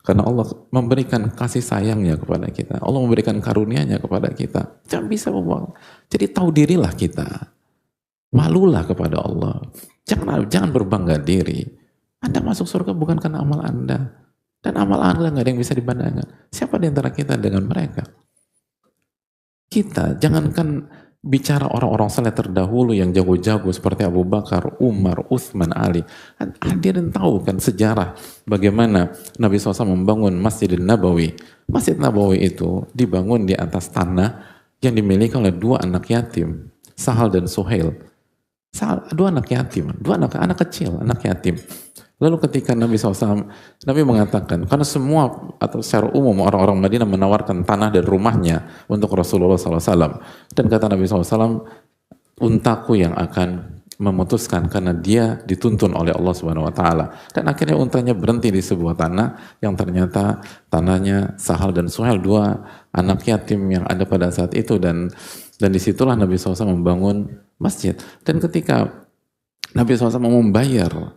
Karena Allah memberikan kasih sayangnya kepada kita. Allah memberikan karunia-Nya kepada kita. Jangan bisa membuang. Jadi tahu dirilah kita. Malulah kepada Allah. Jangan berbangga diri. Anda masuk surga bukan karena amal Anda. Dan amal Anda nggak ada yang bisa dibandingkan. Siapa di antara kita dengan mereka? Kita, jangankan bicara orang-orang saleh terdahulu yang jago-jago seperti Abu Bakar, Umar, Utsman, Ali. Hadirin tahu kan sejarah bagaimana Nabi SAW membangun Masjid Nabawi. Masjid Nabawi itu dibangun di atas tanah yang dimiliki oleh dua anak yatim, Sahal dan Suhail. Dua anak yatim, dua anak kecil, anak yatim. Lalu ketika Nabi SAW, Nabi mengatakan, karena semua atau secara umum orang-orang Madinah menawarkan tanah dan rumahnya untuk Rasulullah SAW. Dan kata Nabi SAW, untaku yang akan memutuskan karena dia dituntun oleh Allah Subhanahu Wa Taala. Dan akhirnya untanya berhenti di sebuah tanah yang ternyata tanahnya Sahal dan Suhail, dua anak yatim yang ada pada saat itu. Dan disitulah Nabi SAW membangun masjid. Dan ketika Nabi SAW membayar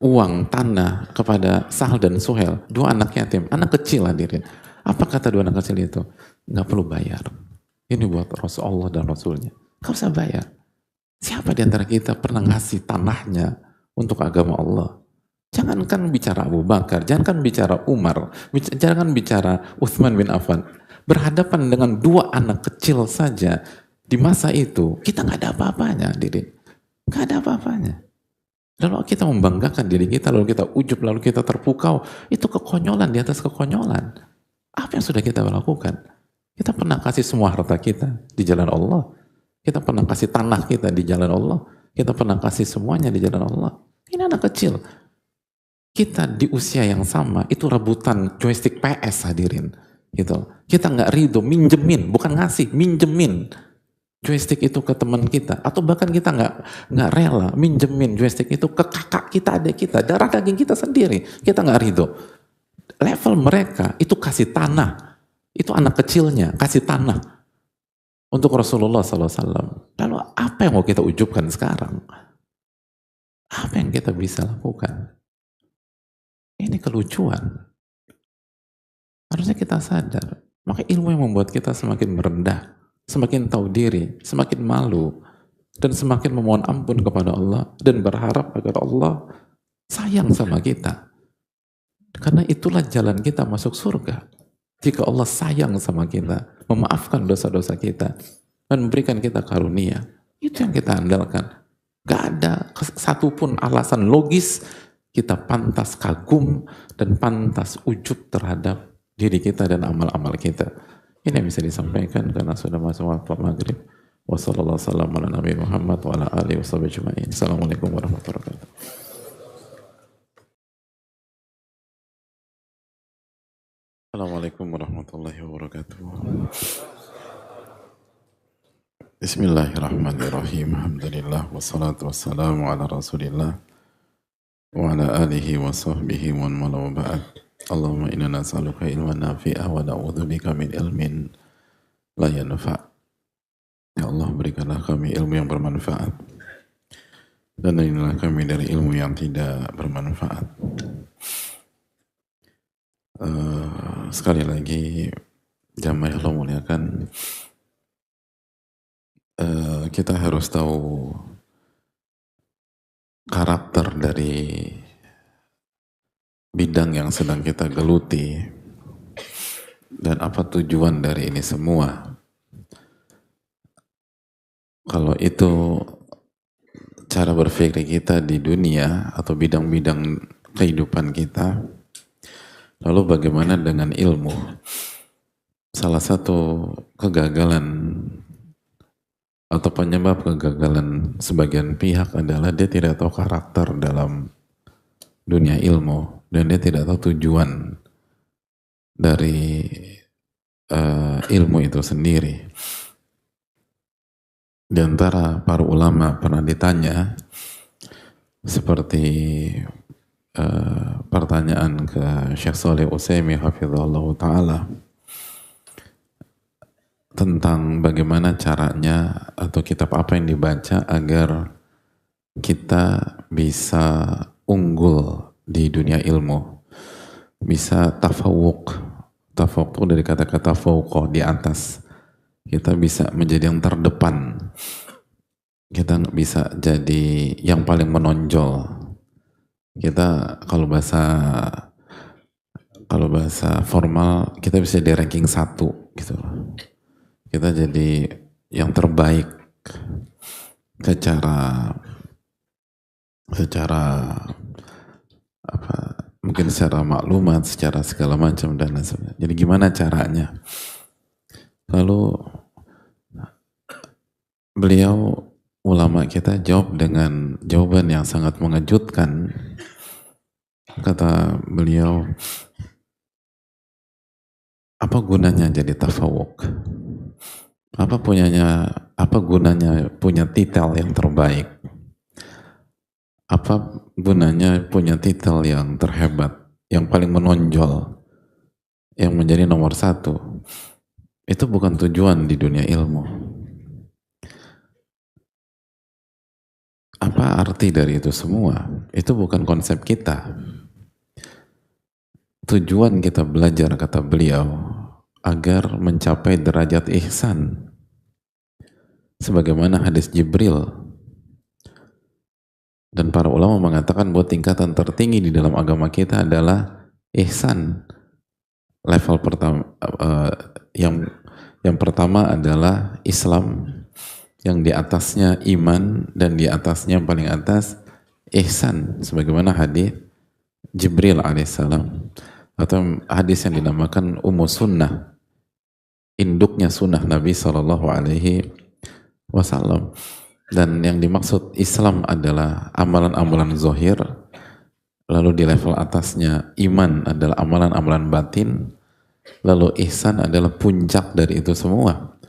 uang tanah kepada Sahal dan Suhail, dua anak yatim, anak kecil hadirin. Apa kata dua anak kecil itu? Nggak perlu bayar. Ini buat Rasulullah dan Rasulnya. Nggak usah bayar. Siapa di antara kita pernah ngasih tanahnya untuk agama Allah? Jangankan bicara Abu Bakar, jangankan bicara Umar, jangan bicara Utsman bin Affan. Berhadapan dengan dua anak kecil saja di masa itu, kita nggak ada apa-apanya, hadirin. Nggak ada apa-apanya. Lalu kita membanggakan diri kita, lalu kita ujub, lalu kita terpukau. Itu kekonyolan di atas kekonyolan. Apa yang sudah kita lakukan? Kita pernah kasih semua harta kita di jalan Allah. Kita pernah kasih tanah kita di jalan Allah. Kita pernah kasih semuanya di jalan Allah. Ini anak kecil. Kita di usia yang sama, itu rebutan joystick PS hadirin. gitu. Kita nggak ridho, minjemin, bukan ngasih, minjemin joystick itu ke teman kita, atau bahkan kita nggak rela minjemin joystick itu ke kakak kita, adik kita, darah daging kita sendiri, kita nggak ridho. Level mereka itu kasih tanah, itu anak kecilnya kasih tanah untuk Rasulullah SAW. Lalu apa yang mau kita ujubkan sekarang? Apa yang kita bisa lakukan? Ini kelucuan. Harusnya kita sadar. Maka ilmu yang membuat kita semakin merendah, semakin tahu diri, semakin malu, dan semakin memohon ampun kepada Allah, dan berharap agar Allah sayang sama kita. Karena itulah jalan kita masuk surga. Jika Allah sayang sama kita, memaafkan dosa-dosa kita, dan memberikan kita karunia, itu yang kita andalkan. Gak ada satupun alasan logis kita pantas kagum dan pantas ujub terhadap diri kita dan amal-amal kita. Ini yang bisa disampaikan karena sudah masuk waktu maghrib. Wassalamualaikum warahmatullahi wabarakatuh. Assalamualaikum warahmatullahi wabarakatuh. Assalamualaikum warahmatullahi wabarakatuh. Bismillahirrahmanirrahim. Alhamdulillah wassalatu wassalamu ala Rasulillah wa ala alihi wa sahbihi wa man wala ba'd. Allahumma inna nas'aluka ilman nafi'ah wa na'udzubika min ilmin la yanfa'. Ya Allah, berikanlah kami ilmu yang bermanfaat dan lindungilah kami dari ilmu yang tidak bermanfaat. Sekali lagi jamaah Allah muliakan, kita harus tahu karakter dari bidang yang sedang kita geluti dan apa tujuan dari ini semua. Kalau itu cara berpikir kita di dunia atau bidang-bidang kehidupan kita, lalu bagaimana dengan ilmu? Salah satu kegagalan atau penyebab kegagalan sebagian pihak adalah dia tidak tahu karakter dalam dunia ilmu dan dia tidak tahu tujuan dari ilmu itu sendiri. Di antara para ulama pernah ditanya seperti pertanyaan ke Syekh Shalih Utsaimin hafizahullah ta'ala tentang bagaimana caranya atau kitab apa yang dibaca agar kita bisa unggul di dunia ilmu, bisa tafawuq. Tafawuq itu dari kata-kata fauqa, di atas. Kita bisa menjadi yang terdepan, kita bisa jadi yang paling menonjol. Kita kalau bahasa formal kita bisa di ranking 1 gitu. Kita jadi yang terbaik secara apa, mungkin secara maklumat, secara segala macam dan lain sebagainya. Jadi gimana caranya? Lalu beliau, ulama kita, jawab dengan jawaban yang sangat mengejutkan. Kata beliau, apa gunanya jadi tafawuk? Apa gunanya punya titel yang terbaik? Apa gunanya punya titel yang terhebat, yang paling menonjol, yang menjadi nomor 1? Itu bukan tujuan di dunia ilmu. Apa arti dari itu semua? Itu bukan konsep kita. Tujuan kita belajar, kata beliau, agar mencapai derajat ihsan. Sebagaimana hadis Jibril. Dan para ulama mengatakan bahwa tingkatan tertinggi di dalam agama kita adalah ihsan. Level pertama, yang pertama adalah Islam, yang di atasnya iman, dan di atasnya yang paling atas ihsan, sebagaimana hadis Jibril alaihissalam, atau hadis yang dinamakan Ummu Sunnah, induknya sunnah Nabi Shallallahu Alaihi Wasallam. Dan yang dimaksud Islam adalah amalan-amalan zahir, lalu di level atasnya iman adalah amalan-amalan batin, Lalu ihsan adalah puncak dari itu semua.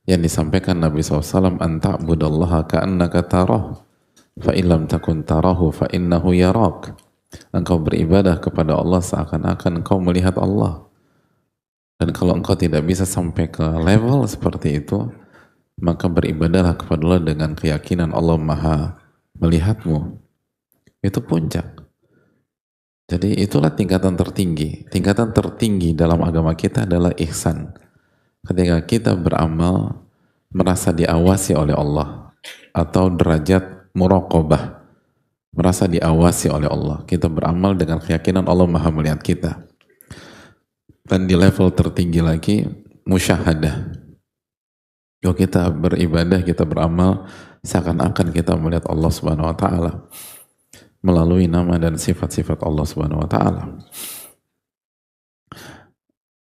Yang disampaikan Nabi SAW, anta budallaha ka'annaka tarah, fa illam takun tarahu fa innahu yarak. Engkau beribadah kepada Allah seakan-akan engkau melihat Allah. Dan kalau engkau tidak bisa sampai ke level seperti itu, maka beribadahlah kepada Allah dengan keyakinan Allah Maha melihatmu. Itu puncak. Jadi itulah tingkatan tertinggi. Tingkatan tertinggi dalam agama kita adalah ihsan. Ketika kita beramal merasa diawasi oleh Allah, atau derajat muraqabah, merasa diawasi oleh Allah. Kita beramal dengan keyakinan Allah Maha melihat kita. Dan di level tertinggi lagi, musyahadah. Kalau kita beribadah, kita beramal seakan-akan kita melihat Allah Subhanahu wa taala melalui nama dan sifat-sifat Allah Subhanahu wa taala.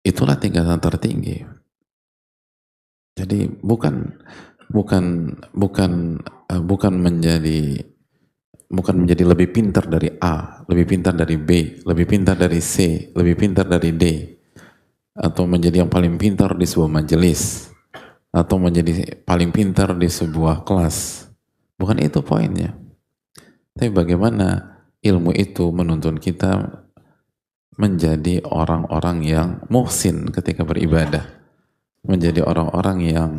Itulah tingkatan tertinggi. Jadi bukan menjadi lebih pintar dari A, lebih pintar dari B, lebih pintar dari C, lebih pintar dari D, atau menjadi yang paling pintar di sebuah majelis, atau menjadi paling pintar di sebuah kelas. Bukan itu poinnya. Tapi bagaimana ilmu itu menuntun kita menjadi orang-orang yang muhsin ketika beribadah, menjadi orang-orang yang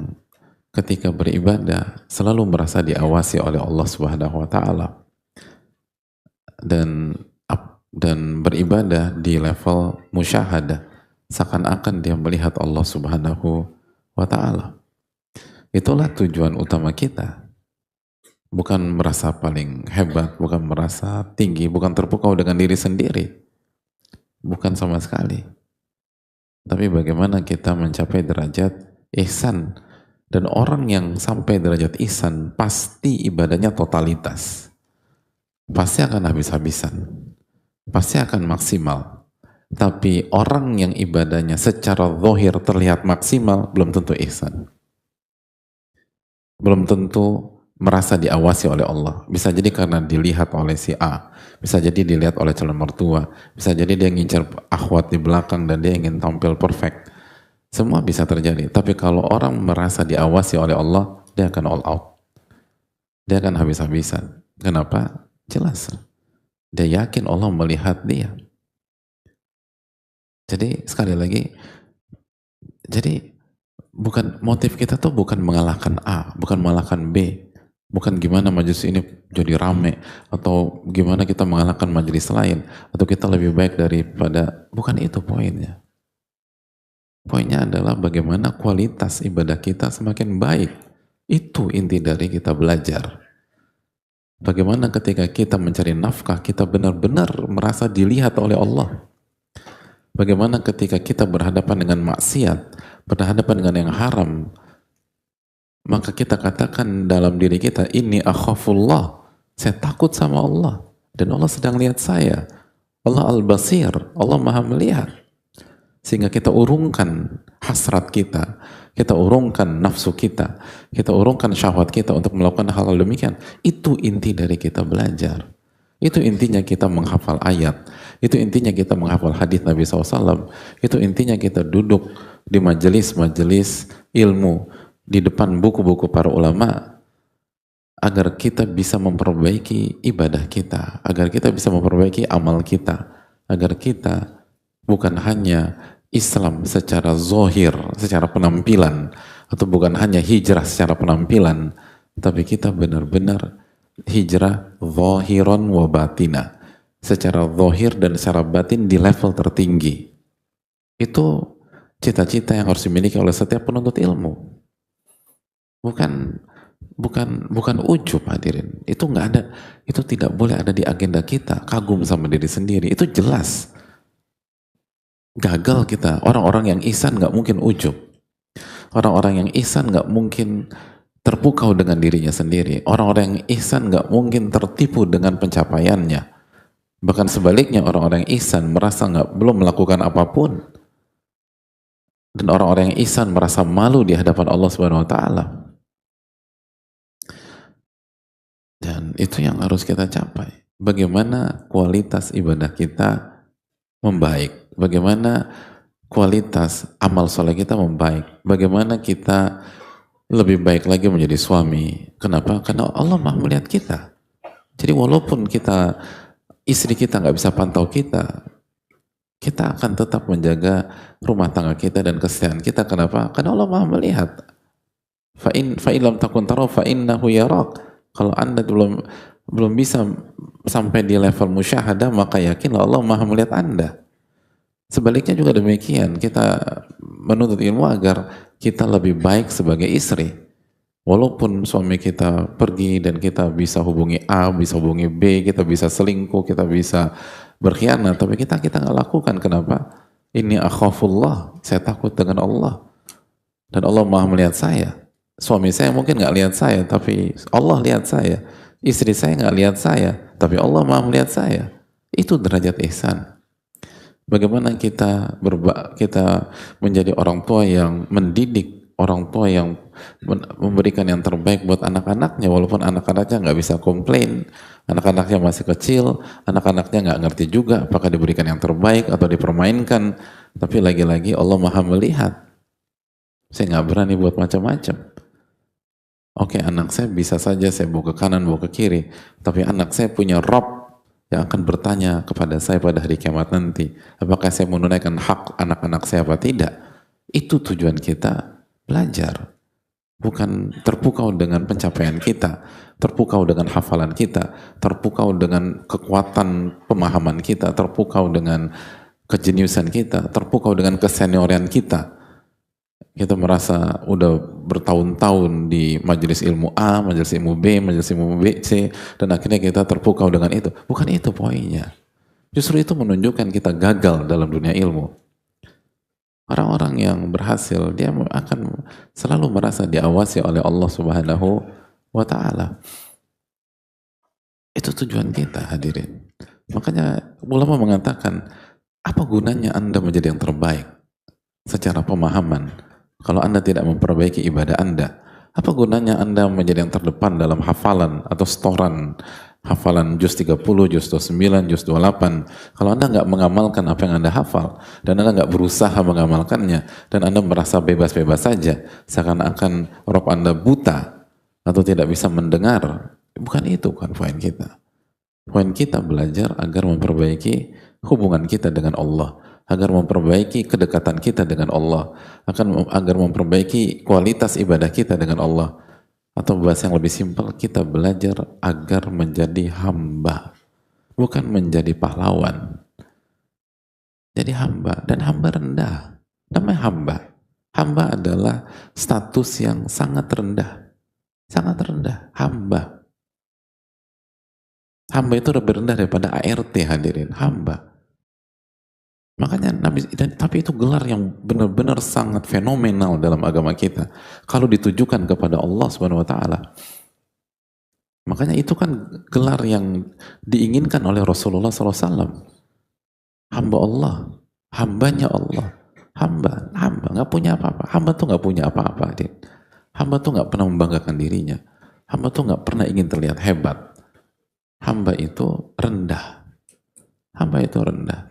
ketika beribadah selalu merasa diawasi oleh Allah Subhanahu wa taala, dan beribadah di level musyahadah seakan-akan dia melihat Allah Subhanahu wa taala. Itulah tujuan utama kita. Bukan merasa paling hebat, bukan merasa tinggi, bukan terpukau dengan diri sendiri. Bukan sama sekali. Tapi bagaimana kita mencapai derajat ihsan. Dan orang yang sampai derajat ihsan pasti ibadahnya totalitas. Pasti akan habis-habisan. Pasti akan maksimal. Tapi orang yang ibadahnya secara zahir terlihat maksimal belum tentu ihsan. Belum tentu merasa diawasi oleh Allah. Bisa jadi karena dilihat oleh si A, bisa jadi dilihat oleh calon mertua, bisa jadi dia ngincar akhwat di belakang dan dia ingin tampil perfect. Semua bisa terjadi. Tapi kalau orang merasa diawasi oleh Allah, dia akan all out. Dia akan habis-habisan. Kenapa? Jelas. Dia yakin Allah melihat dia. Jadi sekali lagi, jadi bukan motif kita tuh bukan mengalahkan A, bukan mengalahkan B, bukan gimana majelis ini jadi rame, atau gimana kita mengalahkan majelis lain, atau kita lebih baik daripada, bukan itu poinnya. Poinnya adalah bagaimana kualitas ibadah kita semakin baik. Itu inti dari kita belajar. Bagaimana ketika kita mencari nafkah, kita benar-benar merasa dilihat oleh Allah. Bagaimana ketika kita berhadapan dengan maksiat, berhadapan dengan yang haram, maka kita katakan dalam diri kita, ini akhafullah, saya takut sama Allah, dan Allah sedang lihat saya. Allah al-basir, Allah maha melihat. Sehingga kita urungkan hasrat kita urungkan nafsu kita urungkan syahwat kita untuk melakukan hal-hal demikian. Itu inti dari kita belajar. Itu intinya kita menghafal ayat. Itu intinya kita menghafal hadis Nabi SAW. Itu intinya kita duduk di majelis-majelis ilmu, di depan buku-buku para ulama, agar kita bisa memperbaiki ibadah kita, agar kita bisa memperbaiki amal kita, agar kita bukan hanya Islam secara zohir, secara penampilan, atau bukan hanya hijrah secara penampilan, tapi kita benar-benar hijrah zahiran wa batina, secara zahir dan secara batin di level tertinggi. Itu cita-cita yang harus dimiliki oleh setiap penuntut ilmu. Bukan ujub, hadirin. Itu nggak ada, itu tidak boleh ada di agenda kita. Kagum sama diri sendiri, itu jelas gagal kita. Orang-orang yang ihsan nggak mungkin ujub. Orang-orang yang ihsan nggak mungkin terpukau dengan dirinya sendiri. Orang-orang yang ihsan nggak mungkin tertipu dengan pencapaiannya. Bahkan sebaliknya, orang-orang yang ihsan merasa belum melakukan apapun. Dan orang-orang yang ihsan merasa malu di hadapan Allah Subhanahu wa taala. Dan itu yang harus kita capai. Bagaimana kualitas ibadah kita membaik. Bagaimana kualitas amal soleh kita membaik, bagaimana kita lebih baik lagi menjadi suami. Kenapa? Karena Allah Maha melihat kita. Jadi walaupun istri kita nggak bisa pantau kita, kita akan tetap menjaga rumah tangga kita dan kesehatan kita. Kenapa? Karena Allah Maha melihat. Fa'in lam takun taraw fa'innahu yarak. Kalau Anda belum bisa sampai di level musyahadah, maka yakinlah Allah Maha melihat Anda. Sebaliknya juga demikian, kita menuntut ilmu agar kita lebih baik sebagai istri. Walaupun suami kita pergi dan kita bisa hubungi A, bisa hubungi B, kita bisa selingkuh, kita bisa berkhianat, tapi kita nggak lakukan. Kenapa? Ini akhafullah, saya takut dengan Allah. Dan Allah Maha melihat saya. Suami saya mungkin nggak lihat saya, tapi Allah lihat saya. Istri saya nggak lihat saya, tapi Allah Maha melihat saya. Itu derajat ihsan. Bagaimana kita menjadi orang tua yang mendidik, orang tua yang memberikan yang terbaik buat anak-anaknya, walaupun anak-anaknya nggak bisa komplain, anak-anaknya masih kecil, anak-anaknya nggak ngerti juga apakah diberikan yang terbaik atau dipermainkan, tapi lagi-lagi Allah Maha melihat. Saya nggak berani buat macam-macam. Oke, anak saya bisa saja saya bawa ke kanan, bawa ke kiri, tapi anak saya punya Rabb yang akan bertanya kepada saya pada hari kiamat nanti, apakah saya menunaikan hak anak-anak saya apa tidak. Itu tujuan kita belajar, bukan terpukau dengan pencapaian kita, terpukau dengan hafalan kita, terpukau dengan kekuatan pemahaman kita, terpukau dengan kejeniusan kita, terpukau dengan keseniorian kita. Kita merasa udah bertahun-tahun di majelis ilmu A, majelis ilmu B, majelis ilmu B, C, dan akhirnya kita terpukau dengan itu. Bukan itu poinnya. Justru itu menunjukkan kita gagal dalam dunia ilmu. Orang-orang yang berhasil, dia akan selalu merasa diawasi oleh Allah Subhanahu wa Ta'ala. Itu tujuan kita, hadirin. Makanya ulama mengatakan, apa gunanya Anda menjadi yang terbaik secara pemahaman kalau Anda tidak memperbaiki ibadah Anda? Apa gunanya Anda menjadi yang terdepan dalam hafalan atau setoran hafalan juz 30, juz 29, juz 28 kalau Anda nggak mengamalkan apa yang Anda hafal dan Anda nggak berusaha mengamalkannya dan Anda merasa bebas-bebas saja seakan-akan Rabb Anda buta atau tidak bisa mendengar? Bukan itu kan poin kita. Poin kita belajar agar memperbaiki hubungan kita dengan Allah, agar memperbaiki kedekatan kita dengan Allah, agar memperbaiki kualitas ibadah kita dengan Allah. Atau bahasa yang lebih simpel, kita belajar agar menjadi hamba, bukan menjadi pahlawan. Jadi hamba, dan hamba rendah. Namanya hamba. Hamba adalah status yang sangat rendah. Sangat rendah, hamba. Hamba itu lebih rendah daripada ART, hadirin, hamba. Makanya tapi itu gelar yang benar-benar sangat fenomenal dalam agama kita kalau ditujukan kepada Allah Subhanahu wa Ta'ala. Makanya itu kan gelar yang diinginkan oleh Rasulullah SAW. Hamba Allah, hambanya Allah, hamba nggak punya apa-apa. Hamba tuh nggak punya apa-apa. Hamba tuh nggak pernah membanggakan dirinya. Hamba tuh nggak pernah ingin terlihat hebat. Hamba itu rendah. Hamba itu rendah.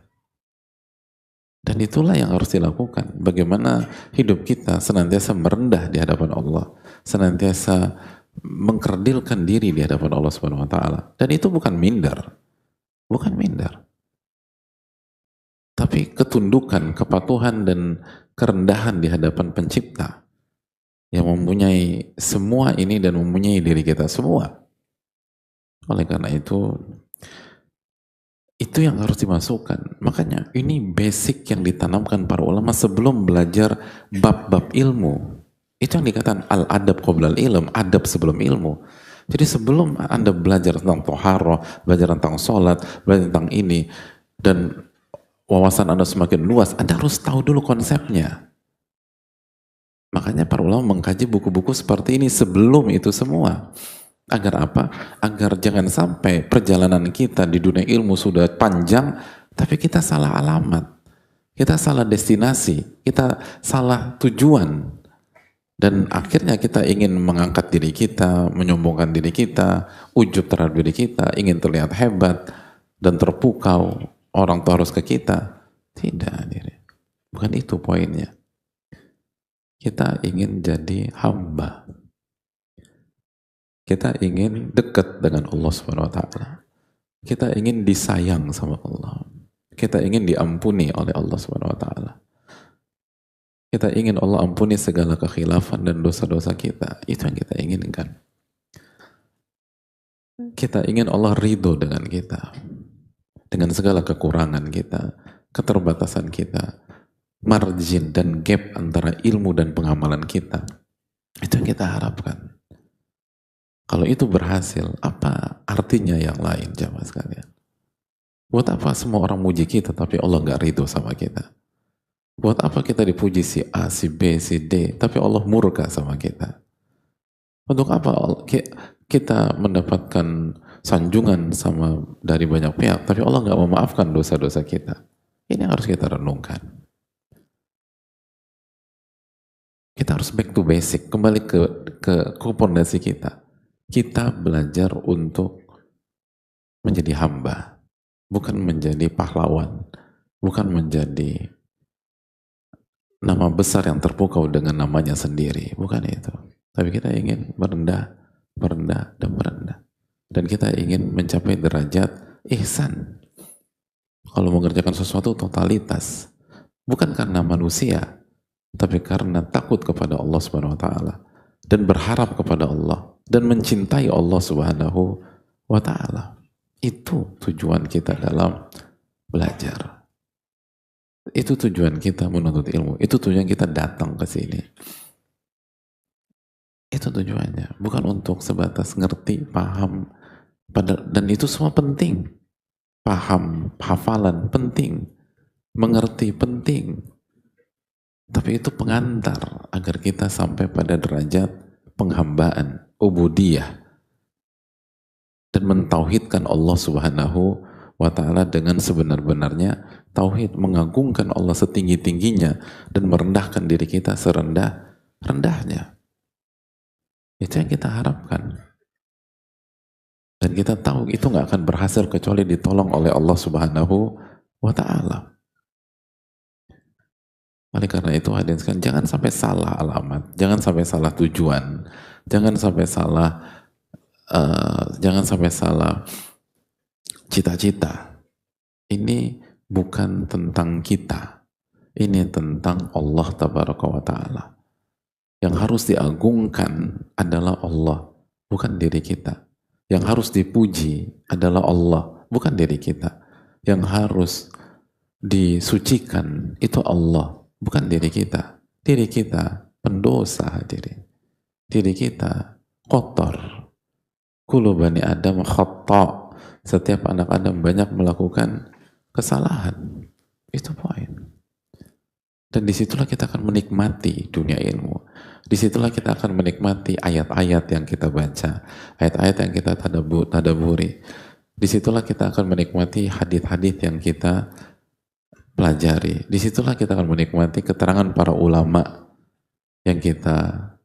Dan itulah yang harus dilakukan. Bagaimana hidup kita senantiasa merendah di hadapan Allah, senantiasa mengkerdilkan diri di hadapan Allah Subhanahu wa Ta'ala. Dan itu bukan minder, bukan minder, tapi ketundukan, kepatuhan dan kerendahan di hadapan Pencipta yang mempunyai semua ini dan mempunyai diri kita semua. Oleh karena itu yang harus dimasukkan. Makanya ini basic yang ditanamkan para ulama sebelum belajar bab-bab ilmu. Itu yang dikatakan al-adab qoblal ilm, adab sebelum ilmu. Jadi sebelum Anda belajar tentang toharoh, belajar tentang sholat, belajar tentang ini, dan wawasan Anda semakin luas, Anda harus tahu dulu konsepnya. Makanya para ulama mengkaji buku-buku seperti ini sebelum itu semua. Agar apa? Agar jangan sampai perjalanan kita di dunia ilmu sudah panjang, tapi kita salah alamat, kita salah destinasi, kita salah tujuan, dan akhirnya kita ingin mengangkat diri kita, menyombongkan diri kita, ujub terhadap diri kita, ingin terlihat hebat dan terpukau, orang tuh harus ke kita. Tidak, diri. Bukan itu poinnya. Kita ingin jadi hamba. Kita ingin dekat dengan Allah Subhanahu wa taala. Kita ingin disayang sama Allah. Kita ingin diampuni oleh Allah Subhanahu wa taala. Kita ingin Allah ampuni segala kekhilafan dan dosa-dosa kita. Itu yang kita inginkan. Kita ingin Allah ridho dengan kita. Dengan segala kekurangan kita, keterbatasan kita, margin dan gap antara ilmu dan pengamalan kita. Itu yang kita harapkan. Kalau itu berhasil, apa artinya yang lain, jamaah sekalian? Buat apa semua orang muji kita tapi Allah nggak ridho sama kita? Buat apa kita dipuji si A, si B, si D, tapi Allah murka sama kita? Untuk apa kita mendapatkan sanjungan sama dari banyak pihak, tapi Allah nggak memaafkan dosa-dosa kita? Ini harus kita renungkan. Kita harus back to basic, kembali ke fondasi kita. Kita belajar untuk menjadi hamba, bukan menjadi pahlawan, bukan menjadi nama besar yang terpukau dengan namanya sendiri, bukan itu. Tapi kita ingin merendah, merendah, dan merendah. Dan kita ingin mencapai derajat ihsan. Kalau mengerjakan sesuatu totalitas, bukan karena manusia, tapi karena takut kepada Allah Subhanahu wa taala dan berharap kepada Allah dan mencintai Allah Subhanahu wa taala. Itu tujuan kita dalam belajar. Itu tujuan kita menuntut ilmu. Itu tujuan kita datang ke sini. Itu tujuannya, bukan untuk sebatas ngerti, paham, dan itu semua penting. Paham, hafalan penting, mengerti penting. Tapi itu pengantar agar kita sampai pada derajat penghambaan, ubudiyah, dan mentauhidkan Allah Subhanahu wa ta'ala dengan sebenar-benarnya tauhid, mengagungkan Allah setinggi-tingginya dan merendahkan diri kita serendah-rendahnya. Itu yang kita harapkan. Dan kita tahu itu nggak akan berhasil kecuali ditolong oleh Allah Subhanahu wa ta'ala. Oleh karena itu hadirin sekalian, jangan sampai salah alamat, jangan sampai salah tujuan, jangan sampai salah cita-cita. Ini bukan tentang kita, ini tentang Allah Tabaraka wa ta'ala. Yang harus diagungkan adalah Allah, bukan diri kita. Yang harus dipuji adalah Allah, bukan diri kita. Yang harus disucikan itu Allah, bukan diri kita. Diri kita pendosa, hadirin. Diri kita kotor. Kullu bani Adam khata'. Setiap anak Adam banyak melakukan kesalahan. Itu poin. Dan disitulah kita akan menikmati dunia ilmu. Disitulah kita akan menikmati ayat-ayat yang kita baca, ayat-ayat yang kita tadaburi. Disitulah kita akan menikmati hadith-hadith yang kita pelajari. Disitulah kita akan menikmati keterangan para ulama yang kita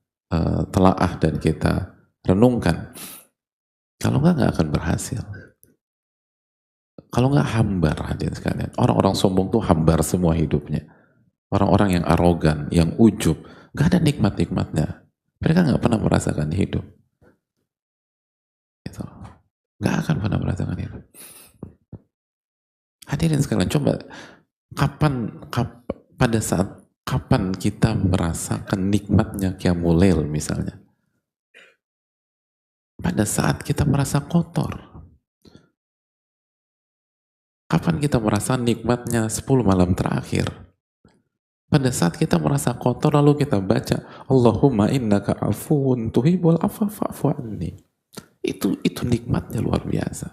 telaah dan kita renungkan. Kalau nggak akan berhasil. Kalau nggak hambar, hadirin sekalian. Orang-orang sombong tuh hambar semua hidupnya. Orang-orang yang arogan, yang ujub, gak ada nikmat-nikmatnya. Mereka gak pernah merasakan hidup. Gitu. Gak akan pernah merasakan hidup. Hadirin sekalian, coba kapan kita merasakan nikmatnya Qiyamul Lail misalnya? Pada saat kita merasa kotor. Kapan kita merasa nikmatnya 10 malam terakhir? Pada saat kita merasa kotor lalu kita baca Allahumma innaka afuwun tuhibbul afwa fa'fu anni. Itu nikmatnya luar biasa.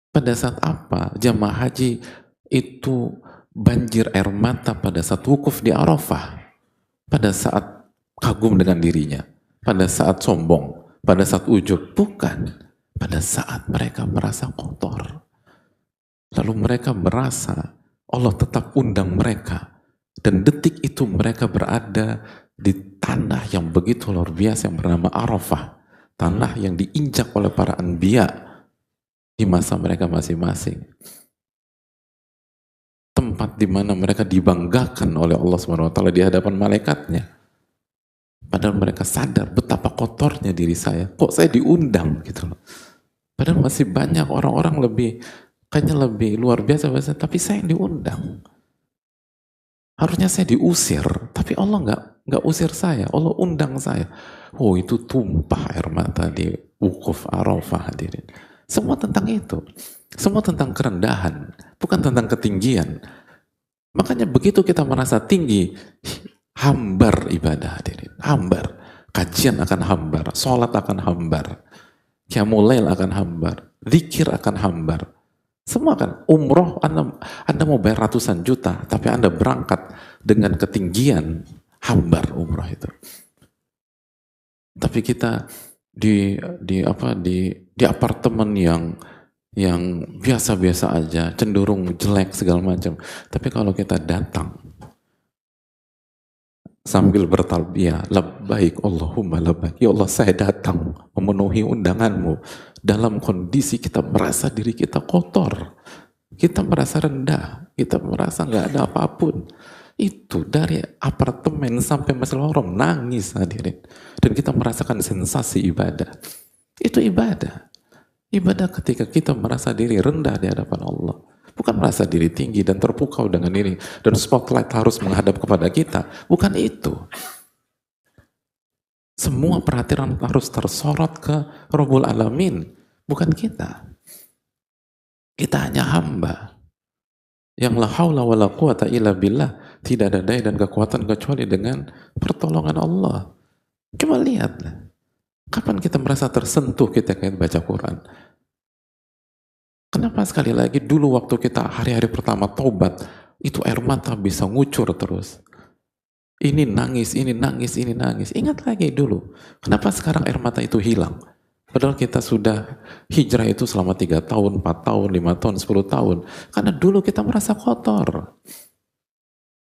Pada saat apa jamaah haji itu banjir air mata pada saat wukuf di Arafah? Pada saat kagum dengan dirinya, pada saat sombong, pada saat ujub? Bukan. Pada saat mereka merasa kotor. Lalu mereka merasa Allah tetap undang mereka. Dan detik itu mereka berada di tanah yang begitu luar biasa yang bernama Arafah. Tanah yang diinjak oleh para anbiya di masa mereka masing-masing. tempat di mana mereka dibanggakan oleh Allah Subhanahu wa taala di hadapan malaikatnya. Padahal mereka sadar betapa kotornya diri saya. Kok saya diundang gitu loh. Padahal masih banyak orang-orang kayaknya lebih luar biasa, tapi saya yang diundang. Harusnya saya diusir, tapi Allah nggak usir saya, Allah undang saya. Oh, itu tumpah air mata di wukuf Arafah, hadirin. Semua tentang itu. Semua tentang kerendahan, bukan tentang ketinggian. Makanya begitu kita merasa tinggi, hambar ibadah, hadirin. Hambar. Kajian akan hambar, sholat akan hambar, qiyamul lail akan hambar, zikir akan hambar. Semua kan, umroh anda mau bayar ratusan juta, tapi Anda berangkat dengan ketinggian, hambar umroh itu. Tapi kita di apartemen yang biasa-biasa aja, cenderung jelek segala macam. Tapi kalau kita datang sambil bertalbiyah, labbaik Allahumma labbaik, ya Allah saya datang memenuhi undanganmu, dalam kondisi kita merasa diri kita kotor, kita merasa rendah, kita merasa nggak ada apapun. Itu dari apartemen sampai Masjidil Haram nangis, hadirin. Dan kita merasakan sensasi ibadah. Itu ibadah. Ibadah ketika kita merasa diri rendah di hadapan Allah. Bukan merasa diri tinggi dan terpukau dengan diri. Dan spotlight harus menghadap kepada kita. Bukan itu. Semua perhatian harus tersorot ke Rabbul Alamin. Bukan kita. Kita hanya hamba. Yang la haula wa la quwata illa billah. Tidak ada daya dan kekuatan kecuali dengan pertolongan Allah. Coba lihatlah. Kapan kita merasa tersentuh kita baca Quran? Kenapa sekali lagi dulu waktu kita hari-hari pertama taubat, itu air mata bisa ngucur terus. Ini nangis, ini nangis, ini nangis. Ingat lagi dulu. Kenapa sekarang air mata itu hilang? Padahal kita sudah hijrah itu selama 3 tahun, 4 tahun, 5 tahun, 10 tahun. Karena dulu kita merasa kotor.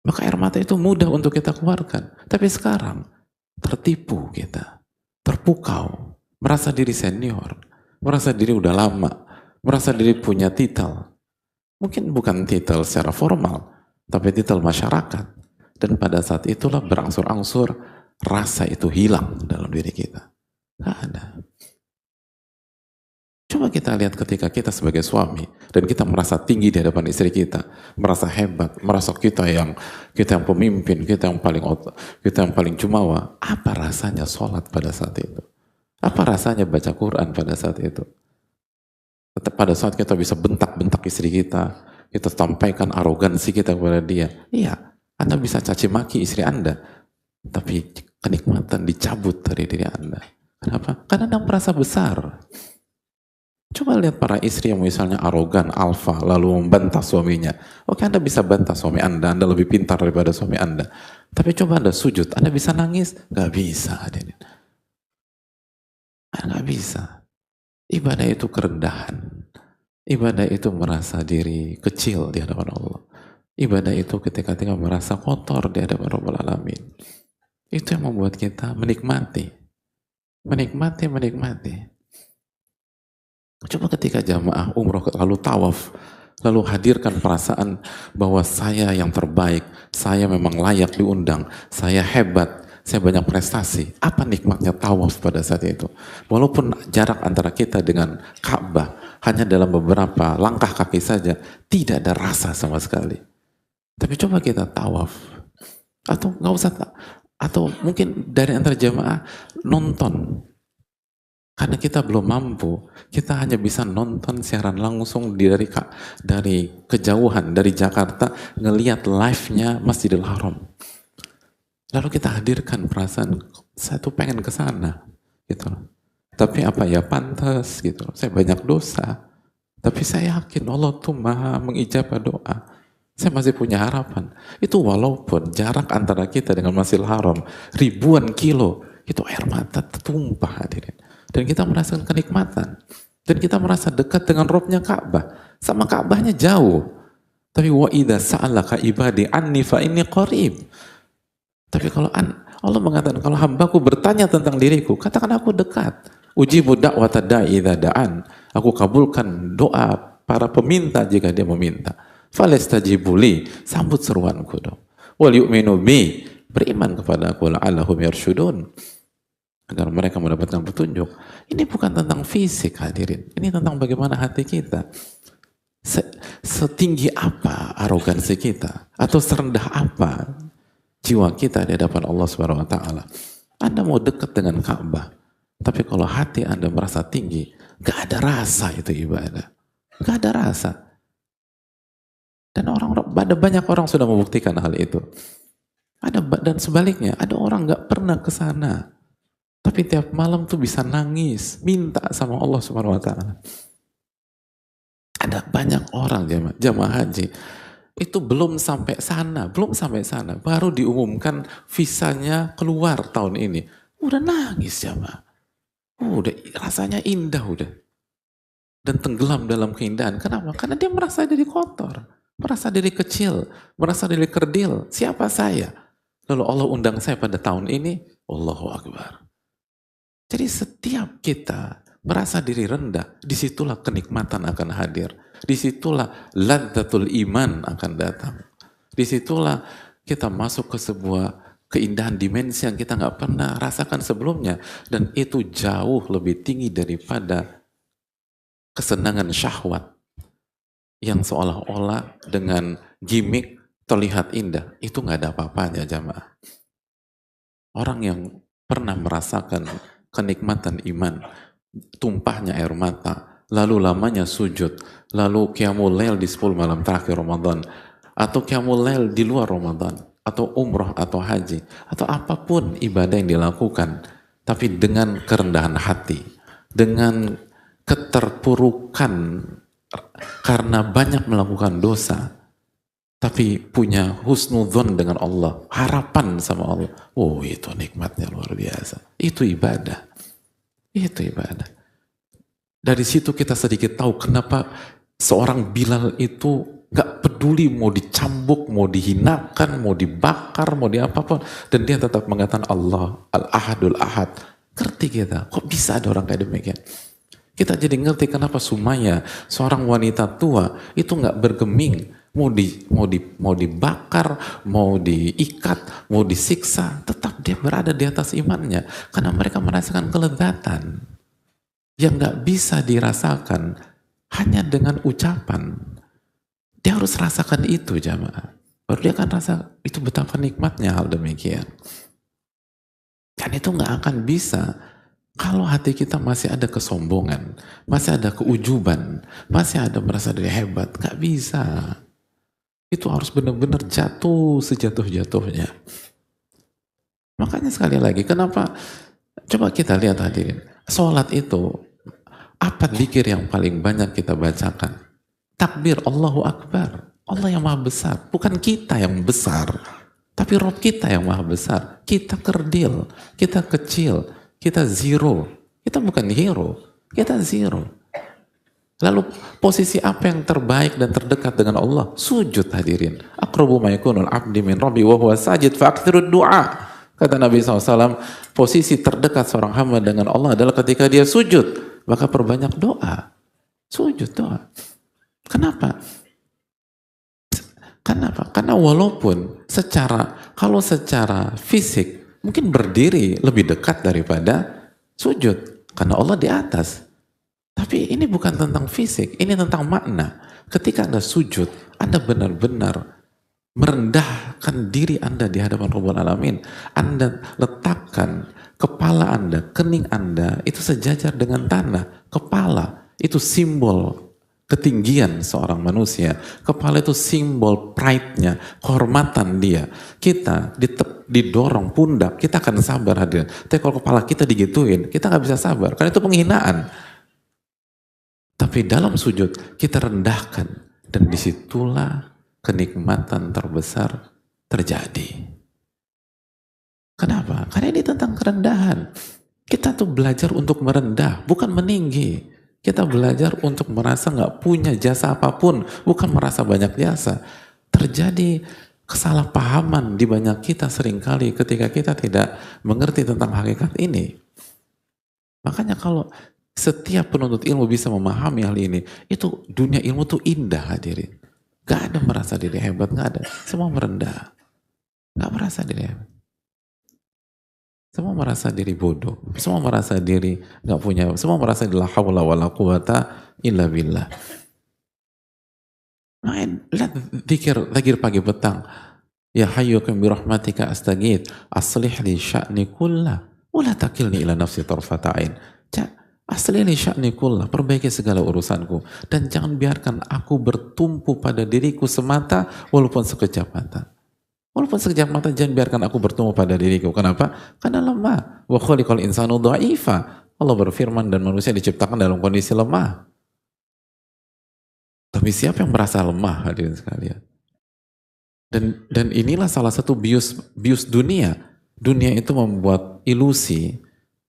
Maka air mata itu mudah untuk kita keluarkan. Tapi sekarang tertipu kita. Terpukau. Merasa diri senior. Merasa diri udah lama. Merasa diri punya titel. Mungkin bukan titel secara formal, tapi titel masyarakat. Dan pada saat itulah berangsur-angsur rasa itu hilang dalam diri kita. Nggak ada. Coba kita lihat ketika kita sebagai suami dan kita merasa tinggi di hadapan istri kita, merasa hebat, merasa kita yang pemimpin, kita yang paling jumawa. Apa rasanya sholat pada saat itu? Apa rasanya baca Quran pada saat itu? Pada saat kita bisa bentak-bentak istri kita sampaikan arogansi kita kepada dia. Iya, Anda bisa caci maki istri Anda, tapi kenikmatan dicabut dari diri Anda. Kenapa? Karena Anda merasa besar. Coba lihat para istri yang misalnya arogan, alfa, lalu membantah suaminya. Oke, Anda bisa bantah suami Anda lebih pintar daripada suami Anda. Tapi coba Anda sujud, Anda bisa nangis? Gak bisa. Gak bisa. Ibadah itu kerendahan. Ibadah itu merasa diri kecil di hadapan Allah. Ibadah itu ketika kita merasa kotor di hadapan Rabbul Alamin. Itu yang membuat kita menikmati. Menikmati. Coba ketika jamaah umroh lalu tawaf, lalu hadirkan perasaan bahwa saya yang terbaik, saya memang layak diundang, saya hebat, saya banyak prestasi. Apa nikmatnya tawaf pada saat itu? Walaupun jarak antara kita dengan Ka'bah hanya dalam beberapa langkah kaki saja, tidak ada rasa sama sekali. Tapi coba kita tawaf, atau nggak usah, atau mungkin dari antara jamaah nonton. Karena kita belum mampu, kita hanya bisa nonton siaran langsung dari kejauhan, dari Jakarta, ngelihat live-nya Masjidil Haram. Lalu kita hadirkan perasaan, saya tuh pengen ke sana, gitu. Tapi apa ya, pantas, gitu. Saya banyak dosa, tapi saya yakin Allah tuh maha mengijabah doa. Saya masih punya harapan. Itu walaupun jarak antara kita dengan Masjidil Haram ribuan kilo, itu air mata tertumpah, hadirin. Dan kita merasakan kenikmatan. Dan kita merasa dekat dengan Robnya Ka'bah. Sama Ka'bahnya jauh. Tapi wa idza sa'alaka ibadi anni fa inni qarib. Tapi kalau Allah mengatakan, kalau hambaku bertanya tentang diriku, katakan aku dekat. Ujibu da'wata da'i idza da'an. Aku kabulkan doa para peminta jika dia meminta. Falastajibu li, sambut seruanku dong. Wal yu'minu bi, beriman kepada aku, la'allahum yarsyudun, agar mereka mendapatkan petunjuk. Ini bukan tentang fisik hadirin, ini tentang bagaimana hati kita. Setinggi apa arogansi kita, atau serendah apa jiwa kita di hadapan Allah Subhanahu wa taala. Anda mau dekat dengan Ka'bah, tapi kalau hati Anda merasa tinggi, gak ada rasa itu ibadah. Gak ada rasa. Dan ada banyak orang sudah membuktikan hal itu. Dan sebaliknya, ada orang gak pernah ke sana, tapi tiap malam tuh bisa nangis, minta sama Allah Subhanahu wa taala. Ada banyak orang jamaah haji itu belum sampai sana, baru diumumkan visanya keluar tahun ini, udah nangis jamaah, udah rasanya indah udah, dan tenggelam dalam keindahan. Kenapa? Karena dia merasa diri kotor, merasa diri kecil, merasa diri kerdil. Siapa saya? Lalu Allah undang saya pada tahun ini, Allahu Akbar. Jadi setiap kita merasa diri rendah, disitulah kenikmatan akan hadir. Disitulah ladzatul iman akan datang. Disitulah kita masuk ke sebuah keindahan dimensi yang kita nggak pernah rasakan sebelumnya. Dan itu jauh lebih tinggi daripada kesenangan syahwat yang seolah-olah dengan gimmick terlihat indah. Itu nggak ada apa-apanya jamaah. Orang yang pernah merasakan kenikmatan iman, tumpahnya air mata, lalu lamanya sujud, lalu qiyamul lail di 10 malam terakhir Ramadan, atau qiyamul lail di luar Ramadan, atau umroh atau haji, atau apapun ibadah yang dilakukan, tapi dengan kerendahan hati, dengan keterpurukan karena banyak melakukan dosa, tapi punya husnudzon dengan Allah, harapan sama Allah. Oh, itu nikmatnya luar biasa. Itu ibadah. Itu ibadah. Dari situ kita sedikit tahu kenapa seorang Bilal itu gak peduli mau dicambuk, mau dihinakan, mau dibakar, mau diapapun, dan dia tetap mengatakan Allah, Al-Ahadul Ahad. Ngerti kita, kok bisa ada orang kayak demikian? Kita jadi ngerti kenapa Sumayyah, seorang wanita tua, itu gak bergeming, mau dibakar, mau diikat, mau disiksa, tetap dia berada di atas imannya, karena mereka merasakan kelezatan yang gak bisa dirasakan hanya dengan ucapan. Dia harus rasakan itu jamaah, baru dia akan rasa itu betapa nikmatnya hal demikian. Dan itu gak akan bisa kalau hati kita masih ada kesombongan, masih ada keujuban, masih ada merasa diri hebat. Gak bisa. Itu harus benar-benar jatuh sejatuh-jatuhnya. Makanya sekali lagi, kenapa? Coba kita lihat hadirin. Sholat itu, apa dzikir yang paling banyak kita bacakan? Takbir, Allahu Akbar. Allah yang maha besar. Bukan kita yang besar. Tapi Rob kita yang maha besar. Kita kerdil. Kita kecil. Kita zero. Kita bukan hero. Kita zero. Lalu posisi apa yang terbaik dan terdekat dengan Allah? Sujud hadirin. Aqrabu ma yakunul abdi min rabbi wa huwa sajid fa'akthirud du'a. Kata Nabi SAW, posisi terdekat seorang hamba dengan Allah adalah ketika dia sujud. Maka perbanyak doa. Sujud doa. Kenapa? Kenapa? Karena walaupun kalau secara fisik mungkin berdiri lebih dekat daripada sujud. Karena Allah di atas. Tapi ini bukan tentang fisik, ini tentang makna. Ketika Anda sujud, Anda benar-benar merendahkan diri Anda di hadapan Rabbul Alamin. Anda letakkan kepala Anda, kening Anda itu sejajar dengan tanah. Kepala itu simbol ketinggian seorang manusia. Kepala itu simbol pride-nya, kehormatan dia. Kita didorong pundak, kita akan sabar hadir. Tapi kalau kepala kita digituin, kita nggak bisa sabar, karena itu penghinaan. Tapi dalam sujud kita rendahkan, dan disitulah kenikmatan terbesar terjadi. Kenapa? Karena ini tentang kerendahan. Kita tuh belajar untuk merendah, bukan meninggi. Kita belajar untuk merasa nggak punya jasa apapun, bukan merasa banyak jasa. Terjadi kesalahpahaman di banyak kita seringkali ketika kita tidak mengerti tentang hakikat ini. Makanya kalau setiap penuntut ilmu bisa memahami hal ini, itu dunia ilmu tuh indah hadirin. Gak ada merasa diri hebat, gak ada. Semua merendah. Gak merasa diri hebat. Semua merasa diri bodoh. Semua merasa diri gak punya. Semua merasa la haula wala quwata illa billah. Main, lihat zikir pagi petang. Ya hayyukum birahmatika astaghith aslih li sya'ni kullah wala takilni ila nafsi tarfata ain. Aslih li sya'ni kullah, perbaiki segala urusanku dan jangan biarkan aku bertumpu pada diriku semata walaupun sekejap mata. Walaupun sekejap mata jangan biarkan aku bertumpu pada diriku. Kenapa? Karena lemah. Wa khuliqal insanu dha'ifa. Allah berfirman dan manusia diciptakan dalam kondisi lemah. Tapi siapa yang merasa lemah, hadirin sekalian? Dan inilah salah satu bius dunia. Dunia itu membuat ilusi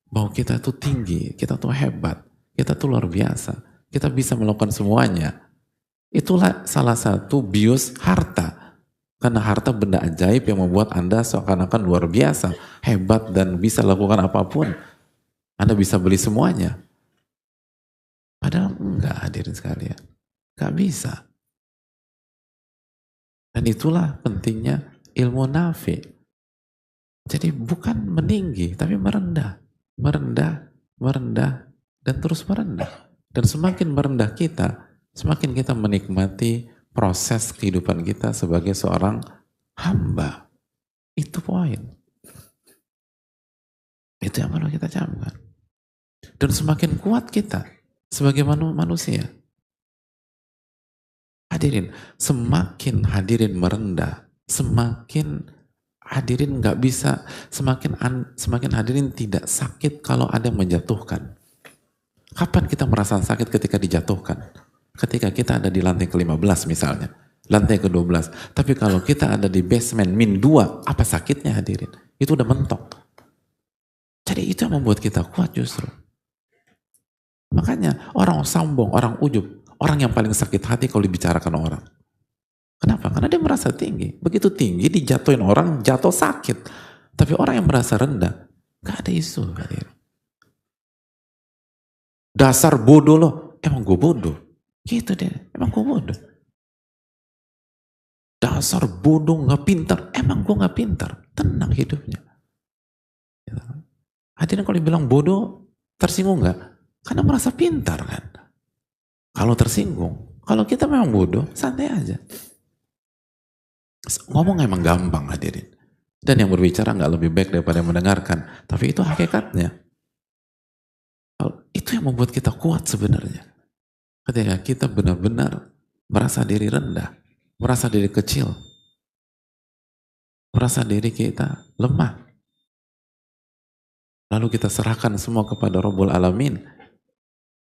bahwa kita tuh tinggi, kita tuh hebat, kita tuh luar biasa, kita bisa melakukan semuanya. Itulah salah satu bius harta. Karena harta benda ajaib yang membuat Anda seakan-akan luar biasa, hebat dan bisa lakukan apapun. Anda bisa beli semuanya. Padahal enggak, hadirin sekalian. Enggak bisa. Dan itulah pentingnya ilmu nafi. Jadi bukan meninggi, tapi merendah. Merendah, dan terus merendah. Dan semakin merendah kita, semakin kita menikmati proses kehidupan kita sebagai seorang hamba. Itu poin. Itu yang perlu kita camkan. Dan semakin kuat kita sebagai manusia. Hadirin, semakin hadirin merendah, semakin hadirin nggak bisa, semakin hadirin tidak sakit kalau ada yang menjatuhkan. Kapan kita merasa sakit ketika dijatuhkan? Ketika kita ada di lantai ke-15 misalnya, lantai ke-12. Tapi kalau kita ada di basement -2, apa sakitnya hadirin? Itu udah mentok. Jadi itu yang membuat kita kuat justru. Makanya orang sombong, orang ujub, orang yang paling sakit hati kalau dibicarakan orang. Kenapa? Karena dia merasa tinggi. Begitu tinggi, dijatuhin orang, jatuh sakit. Tapi orang yang merasa rendah, gak ada isu. Dasar bodoh loh. Emang gue bodoh? Gitu deh. Emang gue bodoh? Dasar bodoh, gak pintar. Emang gue gak pintar? Tenang hidupnya. Hadirin kalau dibilang bodoh, tersinggung gak? Karena merasa pintar kan? Kalau tersinggung, kalau kita memang bodoh, santai aja. Ngomong emang gampang hadirin. Dan yang berbicara nggak lebih baik daripada yang mendengarkan. Tapi itu hakikatnya. Itu yang membuat kita kuat sebenarnya. Ketika kita benar-benar merasa diri rendah, merasa diri kecil, merasa diri kita lemah. Lalu kita serahkan semua kepada Rabbul Alamin.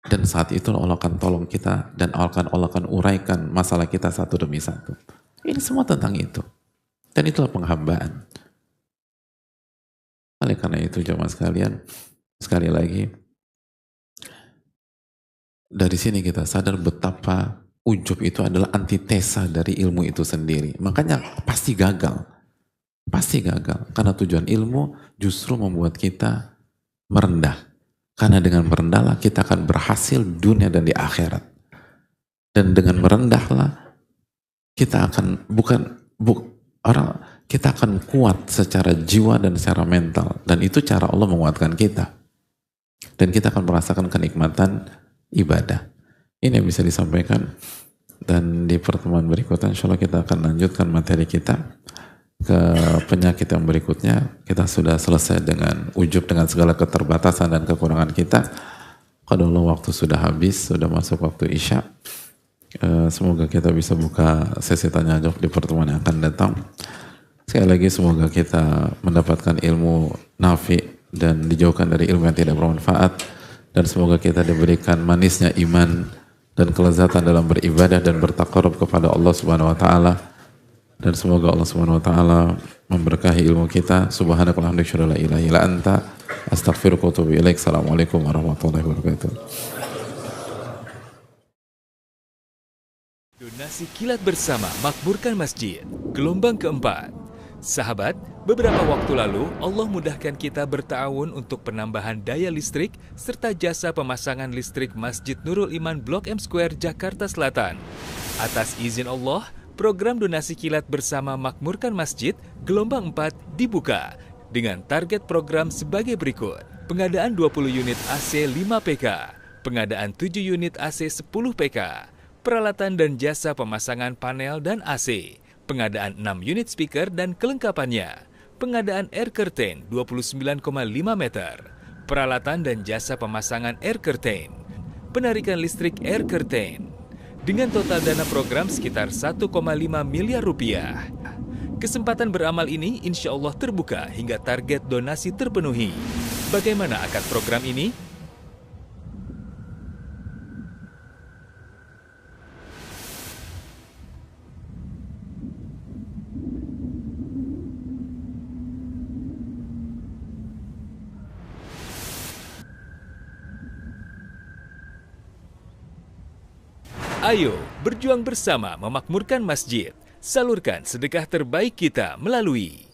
Dan saat itu Allah akan tolong kita dan Allah akan uraikan masalah kita satu demi satu. Ini semua tentang itu. Dan itulah penghambaan. Oleh karena itu jemaah sekalian, sekali lagi, dari sini kita sadar betapa ujub itu adalah antitesa dari ilmu itu sendiri. Makanya pasti gagal. Pasti gagal. Karena tujuan ilmu justru membuat kita merendah. Karena dengan merendahlah kita akan berhasil dunia dan di akhirat. Dan dengan merendahlah kita akan kita akan kuat secara jiwa dan secara mental. Dan itu cara Allah menguatkan kita. Dan kita akan merasakan kenikmatan ibadah. Ini yang bisa disampaikan. Dan di pertemuan berikutnya insya Allah kita akan lanjutkan materi kita ke penyakit yang berikutnya. Kita sudah selesai dengan ujub, dengan segala keterbatasan dan kekurangan kita. Qadarullah waktu sudah habis, sudah masuk waktu Isya. Semoga kita bisa buka sesi tanya jawab di pertemuan yang akan datang. Sekali lagi semoga kita mendapatkan ilmu nafi dan dijauhkan dari ilmu yang tidak bermanfaat, dan semoga kita diberikan manisnya iman dan kelezatan dalam beribadah dan bertaqarrub kepada Allah Subhanahu wa taala. Dan semoga Allah Subhanahu wa taala memberkahi ilmu kita. Subhanakallahumma wa bihamdika la ilaha illa anta astaghfiruka wa atubu ilaik. Assalamualaikum warahmatullahi wabarakatuh. Donasi kilat bersama makmurkan masjid. Gelombang keempat. Sahabat, beberapa waktu lalu Allah mudahkan kita bertawun untuk penambahan daya listrik serta jasa pemasangan listrik Masjid Nurul Iman Blok M Square Jakarta Selatan. Atas izin Allah, program donasi kilat bersama Makmurkan Masjid gelombang 4 dibuka dengan target program sebagai berikut. Pengadaan 20 unit AC 5 PK, pengadaan 7 unit AC 10 PK, peralatan dan jasa pemasangan panel dan AC, pengadaan 6 unit speaker dan kelengkapannya, pengadaan air curtain 29,5 meter, peralatan dan jasa pemasangan air curtain, penarikan listrik air curtain, dengan total dana program sekitar 1,5 miliar rupiah. Kesempatan beramal ini insya Allah terbuka hingga target donasi terpenuhi. Bagaimana akad program ini? Ayo berjuang bersama memakmurkan masjid. Salurkan sedekah terbaik kita melalui